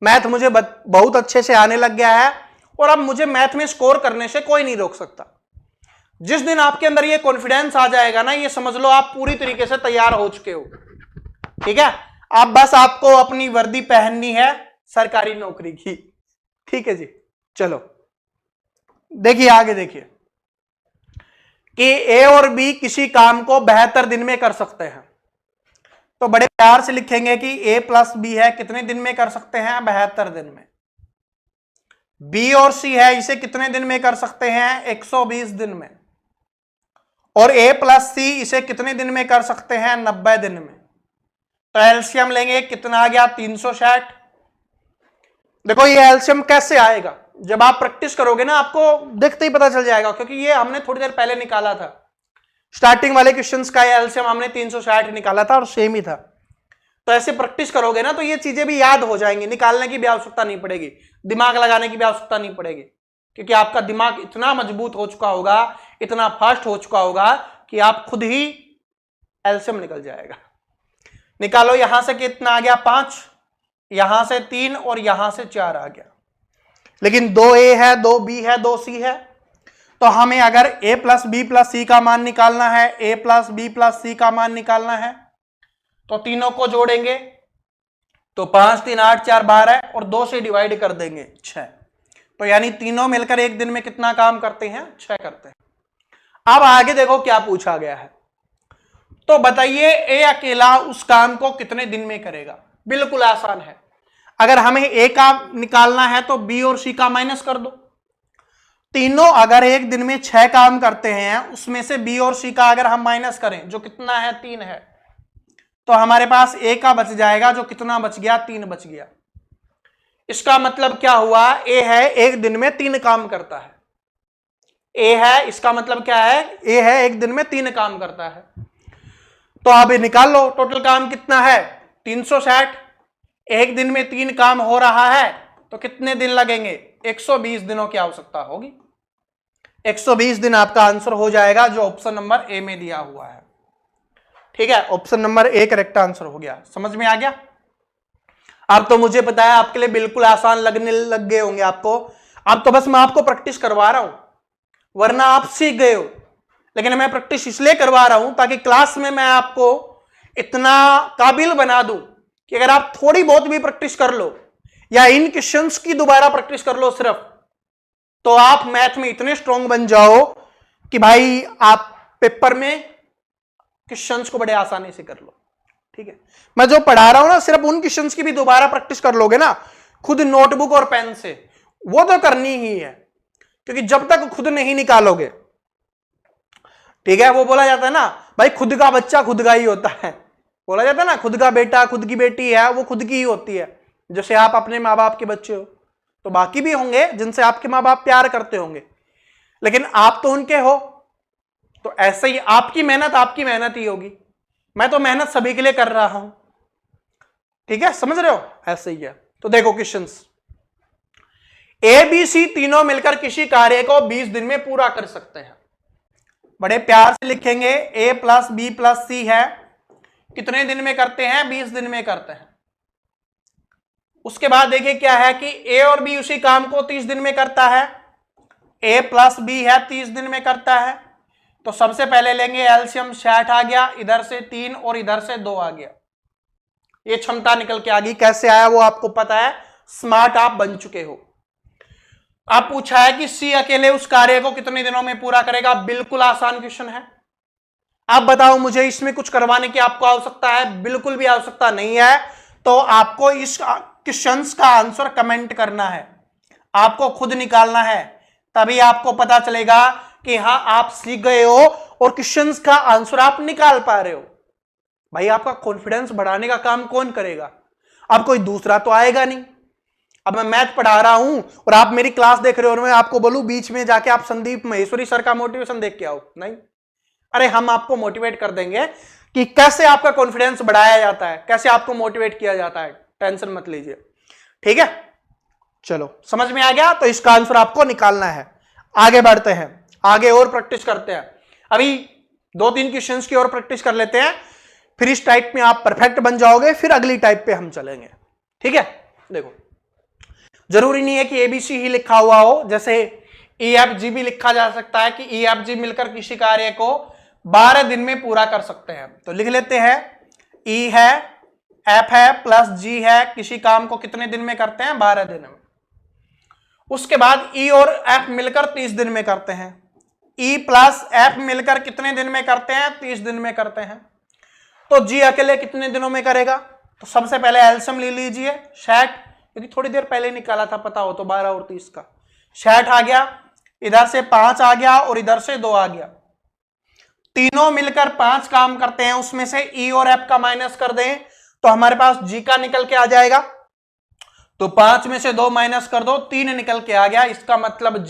Speaker 1: मैथ मुझे बहुत अच्छे से आने लग गया है और अब मुझे मैथ में स्कोर करने से कोई नहीं रोक सकता। जिस दिन आपके अंदर ये कॉन्फिडेंस आ जाएगा ना, ये समझ लो आप पूरी तरीके से तैयार हो चुके हो। ठीक है, अब बस आपको अपनी वर्दी पहननी है सरकारी नौकरी की। ठीक है जी, चलो देखिए आगे, देखिए कि ए और बी किसी काम को 72 दिन में कर सकते हैं, तो बड़े प्यार से लिखेंगे कि ए प्लस बी है, कितने दिन में कर सकते हैं? 72 दिन में। बी और सी है, इसे कितने दिन में कर सकते हैं? 120 दिन में। और ए प्लस सी, इसे कितने दिन में कर सकते हैं? 90 दिन में। तो एलसीएम लेंगे, कितना आ गया? 360। देखो ये एलसीएम कैसे आएगा, जब आप प्रैक्टिस करोगे ना आपको देखते ही पता चल जाएगा, क्योंकि ये हमने थोड़ी देर पहले निकाला था। स्टार्टिंग वाले क्वेश्चंस का एलसीएम हमने 360 निकाला था और सेम ही था। तो ऐसे प्रैक्टिस करोगे ना तो ये चीजें भी याद हो जाएंगी, निकालने की भी आवश्यकता नहीं पड़ेगी, दिमाग लगाने की भी आवश्यकता नहीं पड़ेगी, क्योंकि आपका दिमाग इतना मजबूत हो चुका होगा, इतना फास्ट हो चुका होगा कि आप खुद ही एलसीएम निकल जाएगा। निकालो, यहां से कितना आ गया? 5, यहां से 3 और यहां से 4 आ गया। लेकिन 2a है, 2b है, 2c है, तो हमें अगर a प्लस बी प्लस सी का मान निकालना है, a प्लस बी प्लस सी का मान निकालना है, तो तीनों को जोड़ेंगे तो 5 3 8 4 12 और 2 से डिवाइड कर देंगे 6। तो यानी तीनों मिलकर एक दिन में कितना काम करते हैं? 6 करते हैं। अब आगे देखो क्या पूछा गया है, तो बताइए ए अकेला उस काम को कितने दिन में करेगा? बिल्कुल आसान है, अगर हमें ए का निकालना है तो बी और सी का माइनस कर दो। तीनों अगर एक दिन में 6 काम करते हैं, उसमें से बी और सी का अगर हम माइनस करें, जो कितना है? 3 है, तो हमारे पास ए का बच जाएगा, जो कितना बच गया? 3 बच गया। इसका मतलब क्या हुआ? ए है एक दिन में 3 काम करता है। ए है, इसका मतलब क्या है? ए है एक दिन में 3 काम करता है। तो आप ये निकाल लो, टोटल काम कितना है? 360। एक दिन में 3 काम हो रहा है तो कितने दिन लगेंगे? 120 दिनों की आवश्यकता होगी। 120 दिन आपका आंसर हो जाएगा, जो ऑप्शन नंबर ए में दिया हुआ है। ठीक है, option number A correct answer हो गया। समझ में आ गया? अब तो मुझे पता है आपके लिए बिल्कुल आसान लगने लग गए होंगे आपको। अब तो बस मैं आपको प्रैक्टिस करवा रहा हूं, वरना आप सीख गए हो। लेकिन मैं प्रैक्टिस इसलिए करवा रहा हूं ताकि क्लास में मैं आपको इतना काबिल बना दूं कि अगर आप थोड़ी बहुत भी प्रैक्टिस कर लो या इन क्वेश्चंस की दोबारा प्रैक्टिस कर लो सिर्फ, तो आप मैथ में इतने स्ट्रांग बन जाओ कि भाई आप पेपर में क्वेश्चंस को बड़े आसानी से कर लो। ठीक है, मैं जो पढ़ा रहा हूं ना, सिर्फ उन क्वेश्चंस की भी दोबारा प्रैक्टिस कर लोगे ना खुद नोटबुक और पेन से, वो तो करनी ही है, क्योंकि जब तक खुद नहीं निकालोगे, ठीक है, वो बोला जाता है ना भाई खुद का बच्चा खुद का ही होता है, बोला जाता है ना खुद का बेटा खुद की बेटी है वो खुद की ही होती है। जैसे आप अपने माँ बाप के बच्चे हो तो बाकी भी होंगे जिनसे आपके माँ बाप प्यार करते होंगे, लेकिन आप तो उनके हो, तो ऐसे ही आपकी मेहनत ही होगी। मैं तो मेहनत सभी के लिए कर रहा हूं। ठीक है, समझ रहे हो? ऐसे ही है। तो देखो क्वेश्चंस, ए बी सी तीनों मिलकर किसी कार्य को 20 दिन में पूरा कर सकते हैं। बड़े प्यार से लिखेंगे, ए प्लस बी प्लस सी है, कितने दिन में करते हैं? 20 दिन में करते हैं। उसके बाद देखिए क्या है कि ए और बी उसी काम को 30 दिन में करता है, ए प्लस बी है 30 दिन में करता है। तो सबसे पहले लेंगे एलसीएम, 60 आ गया, इधर से 3 और इधर से 2 आ गया। ये क्षमता निकल के आ गई। कैसे आया वो आपको पता है, स्मार्ट आप बन चुके हो। आप पूछा है कि सी अकेले उस कार्य को कितने दिनों में पूरा करेगा। बिल्कुल आसान क्वेश्चन है। आप बताओ मुझे इसमें कुछ करवाने की आपको आवश्यकता है? बिल्कुल भी आवश्यकता नहीं है। तो आपको इस क्वेश्चन का आंसर कमेंट करना है, आपको खुद निकालना है, तभी आपको पता चलेगा कि हाँ आप सीख गए हो और क्वेश्चंस का आंसर आप निकाल पा रहे हो। भाई आपका कॉन्फिडेंस बढ़ाने का काम कौन करेगा? अब कोई दूसरा तो आएगा नहीं। अब मैं मैथ पढ़ा रहा हूं और आप मेरी क्लास देख रहे हो और मैं आपको बोलूं बीच में जाके आप संदीप महेश्वरी सर का मोटिवेशन देख के आओ, नहीं। अरे हम आपको मोटिवेट कर देंगे कि कैसे आपका कॉन्फिडेंस बढ़ाया जाता है, कैसे आपको मोटिवेट किया जाता है। टेंशन मत लीजिए, ठीक है। चलो समझ में आ गया। तो इसका आंसर आपको निकालना है। आगे बढ़ते हैं, आगे और प्रैक्टिस करते हैं। अभी 2-3 क्वेश्चंस की और प्रैक्टिस कर लेते हैं, फिर इस टाइप में आप परफेक्ट बन जाओगे, फिर अगली टाइप पे हम चलेंगे। ठीक है, देखो जरूरी नहीं है कि एबीसी ही लिखा हुआ हो, जैसे EFG भी लिखा जा सकता है कि EFG मिलकर किसी कार्य को 12 दिन में पूरा कर सकते हैं। तो लिख लेते हैं, E है, F है प्लस G है, किसी काम को कितने दिन में करते हैं? 12 दिन में। उसके बाद E और F मिलकर 30 दिन में करते हैं। E प्लस F मिलकर कितने दिन में करते हैं? 30 दिन में करते हैं। तो G अकेले कितने दिनों में करेगा? तो सबसे पहले एलसीएम ले लीजिए 60, क्योंकि थोड़ी देर पहले निकाला था, पता हो तो 12 और 30 का 60 आ गया, इधर से 5 आ गया और इधर से 2 आ गया। तीनों मिलकर 5 काम करते हैं, उसमें से E और F का माइनस कर दें तो हमारे पास G का निकल के आ जाएगा। तो 5 में से 2 माइनस कर दो, 3 निकल के आ गया। इसका मतलब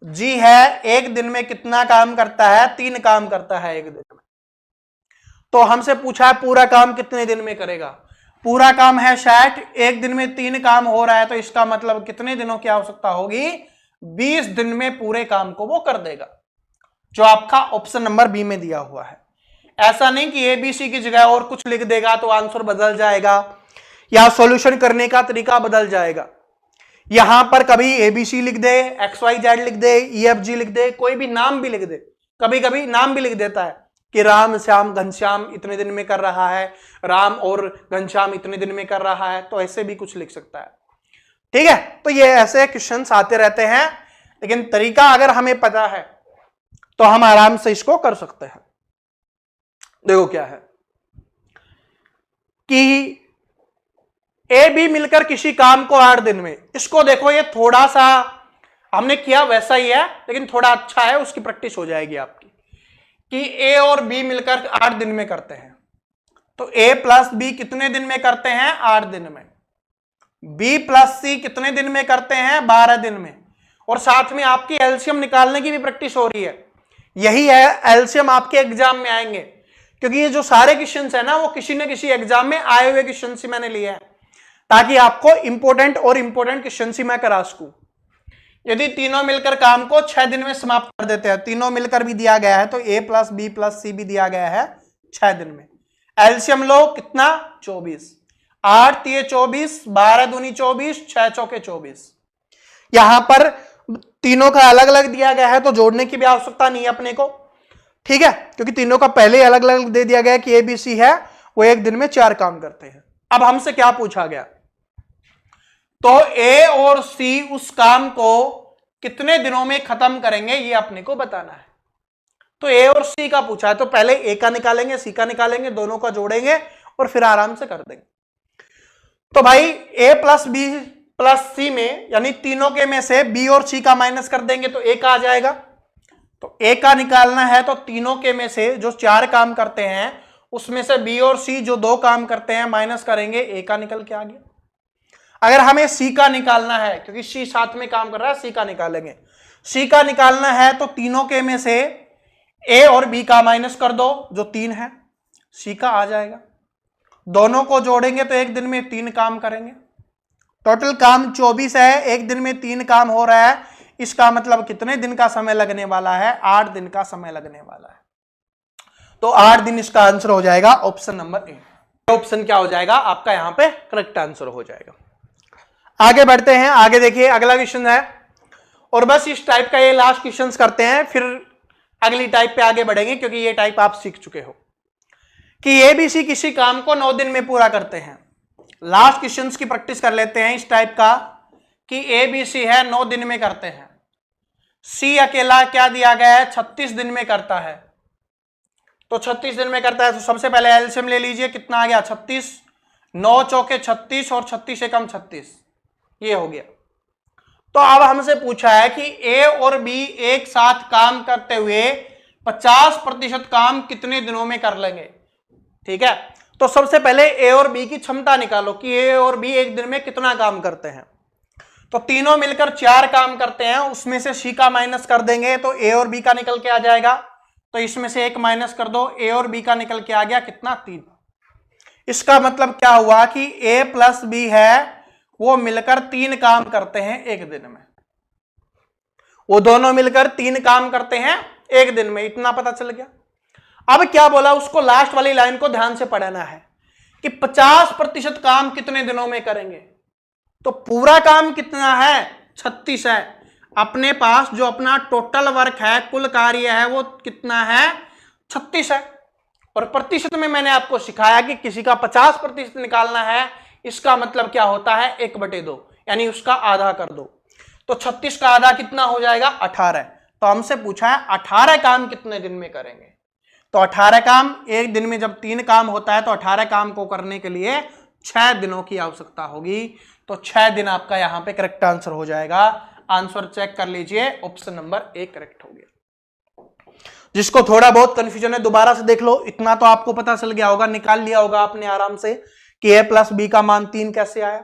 Speaker 1: G है एक दिन में कितना काम करता है? 3 काम करता है एक दिन में। तो हमसे पूछा है पूरा काम कितने दिन में करेगा? पूरा काम है 60, एक दिन में 3 काम हो रहा है, तो इसका मतलब कितने दिनों की आवश्यकता होगी? 20 दिन में पूरे काम को वो कर देगा, जो आपका ऑप्शन नंबर बी में दिया हुआ है। ऐसा नहीं कि एबीसी की जगह और कुछ लिख देगा तो आंसर बदल जाएगा या सॉल्यूशन करने का तरीका बदल जाएगा। यहां पर कभी एबीसी लिख दे, XYZ लिख दे, EFG लिख दे, कोई भी नाम भी लिख दे, कभी कभी नाम भी लिख देता है कि राम श्याम घनश्याम इतने दिन में कर रहा है, राम और घनश्याम इतने दिन में कर रहा है, तो ऐसे भी कुछ लिख सकता है। ठीक है, तो ये ऐसे क्वेश्चंस आते रहते हैं, लेकिन तरीका अगर हमें पता है तो हम आराम से इसको कर सकते हैं। देखो क्या है कि ए बी मिलकर किसी काम को 8 दिन में, इसको देखो ये थोड़ा सा हमने किया वैसा ही है, लेकिन थोड़ा अच्छा है, उसकी प्रैक्टिस हो जाएगी आपकी, कि ए और बी मिलकर 8 दिन में करते हैं। तो ए प्लस बी कितने दिन में करते हैं? 8 दिन में। बी प्लस सी कितने दिन में करते हैं? 12 दिन में। और साथ में आपकी एलसीएम निकालने की भी प्रैक्टिस हो रही है। यही है, एलसीएम आपके एग्जाम में आएंगे, क्योंकि ये जो सारे क्वेश्चंस है ना, वो किसी न किसी एग्जाम में आए हुए क्वेश्चन ही मैंने लिए हैं, ताकि आपको इंपॉर्टेंट क्वेश्चन ही मैं करा सकूं। यदि तीनों मिलकर काम को 6 दिन में समाप्त कर देते हैं, तीनों मिलकर भी दिया गया है, तो ए प्लस बी प्लस सी भी दिया गया है 6 दिन में। एलसीएम लो कितना? 24, 8 3 24, 12 दूनी 24, 6 चौके 24। यहां पर तीनों का अलग अलग दिया गया है, तो जोड़ने की भी आवश्यकता नहीं है अपने को। ठीक है, क्योंकि तीनों का पहले अलग अलग दे दिया गया कि एबीसी है, वो एक दिन में 4 काम करते हैं। अब हमसे क्या पूछा गया? तो ए और सी उस काम को कितने दिनों में खत्म करेंगे, ये अपने को बताना है। तो ए और सी का पूछा है, तो पहले ए का निकालेंगे, सी का निकालेंगे, दोनों का जोड़ेंगे और फिर आराम से कर देंगे। तो भाई ए प्लस बी प्लस सी में, यानी तीनों के में से बी और सी का माइनस कर देंगे तो ए का आ जाएगा। तो ए का निकालना है, तो तीनों के में से जो 4 काम करते हैं, उसमें से बी और सी जो 2 काम करते हैं माइनस करेंगे, ए का निकल के आ गया। अगर हमें सी का निकालना है, क्योंकि सी साथ में काम कर रहा है, सी का निकालेंगे। सी का निकालना है, तो तीनों के में से ए और बी का माइनस कर दो, जो 3 है, सी का आ जाएगा। दोनों को जोड़ेंगे तो एक दिन में 3 काम करेंगे। टोटल काम 24 है, एक दिन में 3 काम हो रहा है, इसका मतलब कितने दिन का समय लगने वाला है? 8 दिन का समय लगने वाला है। तो 8 दिन इसका आंसर हो जाएगा ऑप्शन नंबर ए। ऑप्शन क्या हो जाएगा आपका? यहां पे करेक्ट आंसर हो जाएगा। आगे बढ़ते हैं, आगे देखिए अगला क्वेश्चन है, और बस इस टाइप का ये लास्ट क्वेश्चन करते हैं, फिर अगली टाइप पे आगे बढ़ेंगे, क्योंकि ये टाइप आप सीख चुके हो कि एबीसी किसी काम को 9 दिन में पूरा करते हैं। लास्ट क्वेश्चंस की प्रैक्टिस कर लेते हैं इस टाइप का, कि एबीसी है 9 दिन में करते हैं। सी अकेला क्या दिया गया है? 36 दिन में करता है। तो 36 दिन में करता है, तो सबसे पहले एलसीएम ले लीजिए, कितना आ गया? 36, 9 चौके 36 और 36 एकम 36, ये हो गया। तो अब हमसे पूछा है कि ए और बी एक साथ काम करते हुए 50% काम कितने दिनों में कर लेंगे। ठीक है, तो सबसे पहले ए और बी की क्षमता निकालो कि ए और बी एक दिन में कितना काम करते हैं। तो तीनों मिलकर 4 काम करते हैं, उसमें से सी का माइनस कर देंगे तो ए और बी का निकल के आ जाएगा। तो इसमें से 1 माइनस कर दो, ए और बी का निकल के आ गया कितना? 3। इसका मतलब क्या हुआ कि ए प्लस बी है, वो मिलकर 3 काम करते हैं एक दिन में। वो दोनों मिलकर 3 काम करते हैं एक दिन में, इतना पता चल गया। अब क्या बोला, उसको लास्ट वाली लाइन को ध्यान से पढ़ना है कि 50% काम कितने दिनों में करेंगे। तो पूरा काम कितना है, 36 है। अपने पास जो अपना टोटल वर्क है, कुल कार्य है, वो कितना है, 36 है। और प्रतिशत में मैंने आपको सिखाया कि किसी का 50% निकालना है, इसका मतलब क्या होता है, 1/2, यानी उसका आधा कर दो। तो 36 का आधा कितना हो जाएगा, 18। तो हमसे पूछा है 18 काम कितने दिन में करेंगे। तो 18 काम, एक दिन में जब 3 काम होता है तो 18 काम को करने के लिए 6 दिनों की आवश्यकता होगी। तो 6 दिन आपका यहां पे करेक्ट आंसर हो जाएगा। आंसर चेक कर लीजिए, ऑप्शन नंबर ए करेक्ट हो गया। जिसको थोड़ा बहुत कंफ्यूजन है दोबारा से देख लो, इतना तो आपको पता चल गया होगा, निकाल लिया होगा आपने आराम से कि a + b का मान 3 कैसे आया।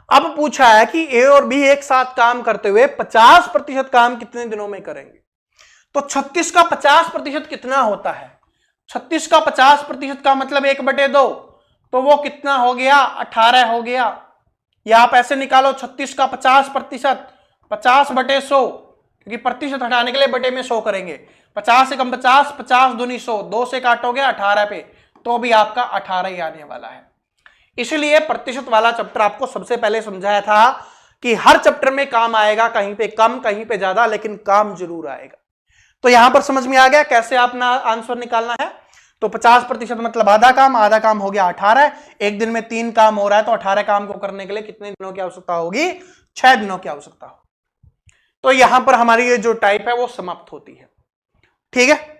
Speaker 1: अब पूछा है कि a और b एक साथ काम करते हुए 50% काम कितने दिनों में करेंगे। तो 36 का 50% कितना होता है, 36 का 50% का मतलब 1/2, तो वो कितना हो गया, 18 हो गया। या आप ऐसे निकालो, 36 का 50%, 50/100, क्योंकि प्रतिशत हटाने के लिए बटे में 100 करेंगे। 50 से कम 50, 50 दूनी 100, 2 से काटोगे 18 पे, तो भी आपका 18 ही आने वाला है। इसलिए प्रतिशत वाला चैप्टर आपको सबसे पहले समझाया था कि हर चैप्टर में काम आएगा, कहीं पे कम कहीं पे ज्यादा, लेकिन काम जरूर आएगा। तो यहां पर समझ में आ गया कैसे अपना आंसर निकालना है। तो 50% मतलब आधा काम हो गया 18। एक दिन में 3 काम हो रहा है, तो 18 काम को करने के लिए कितने दिनों की आवश्यकता होगी, 6 दिनों की आवश्यकता होगी। तो यहां पर हमारी ये जो टाइप है वो समाप्त होती है। ठीक है।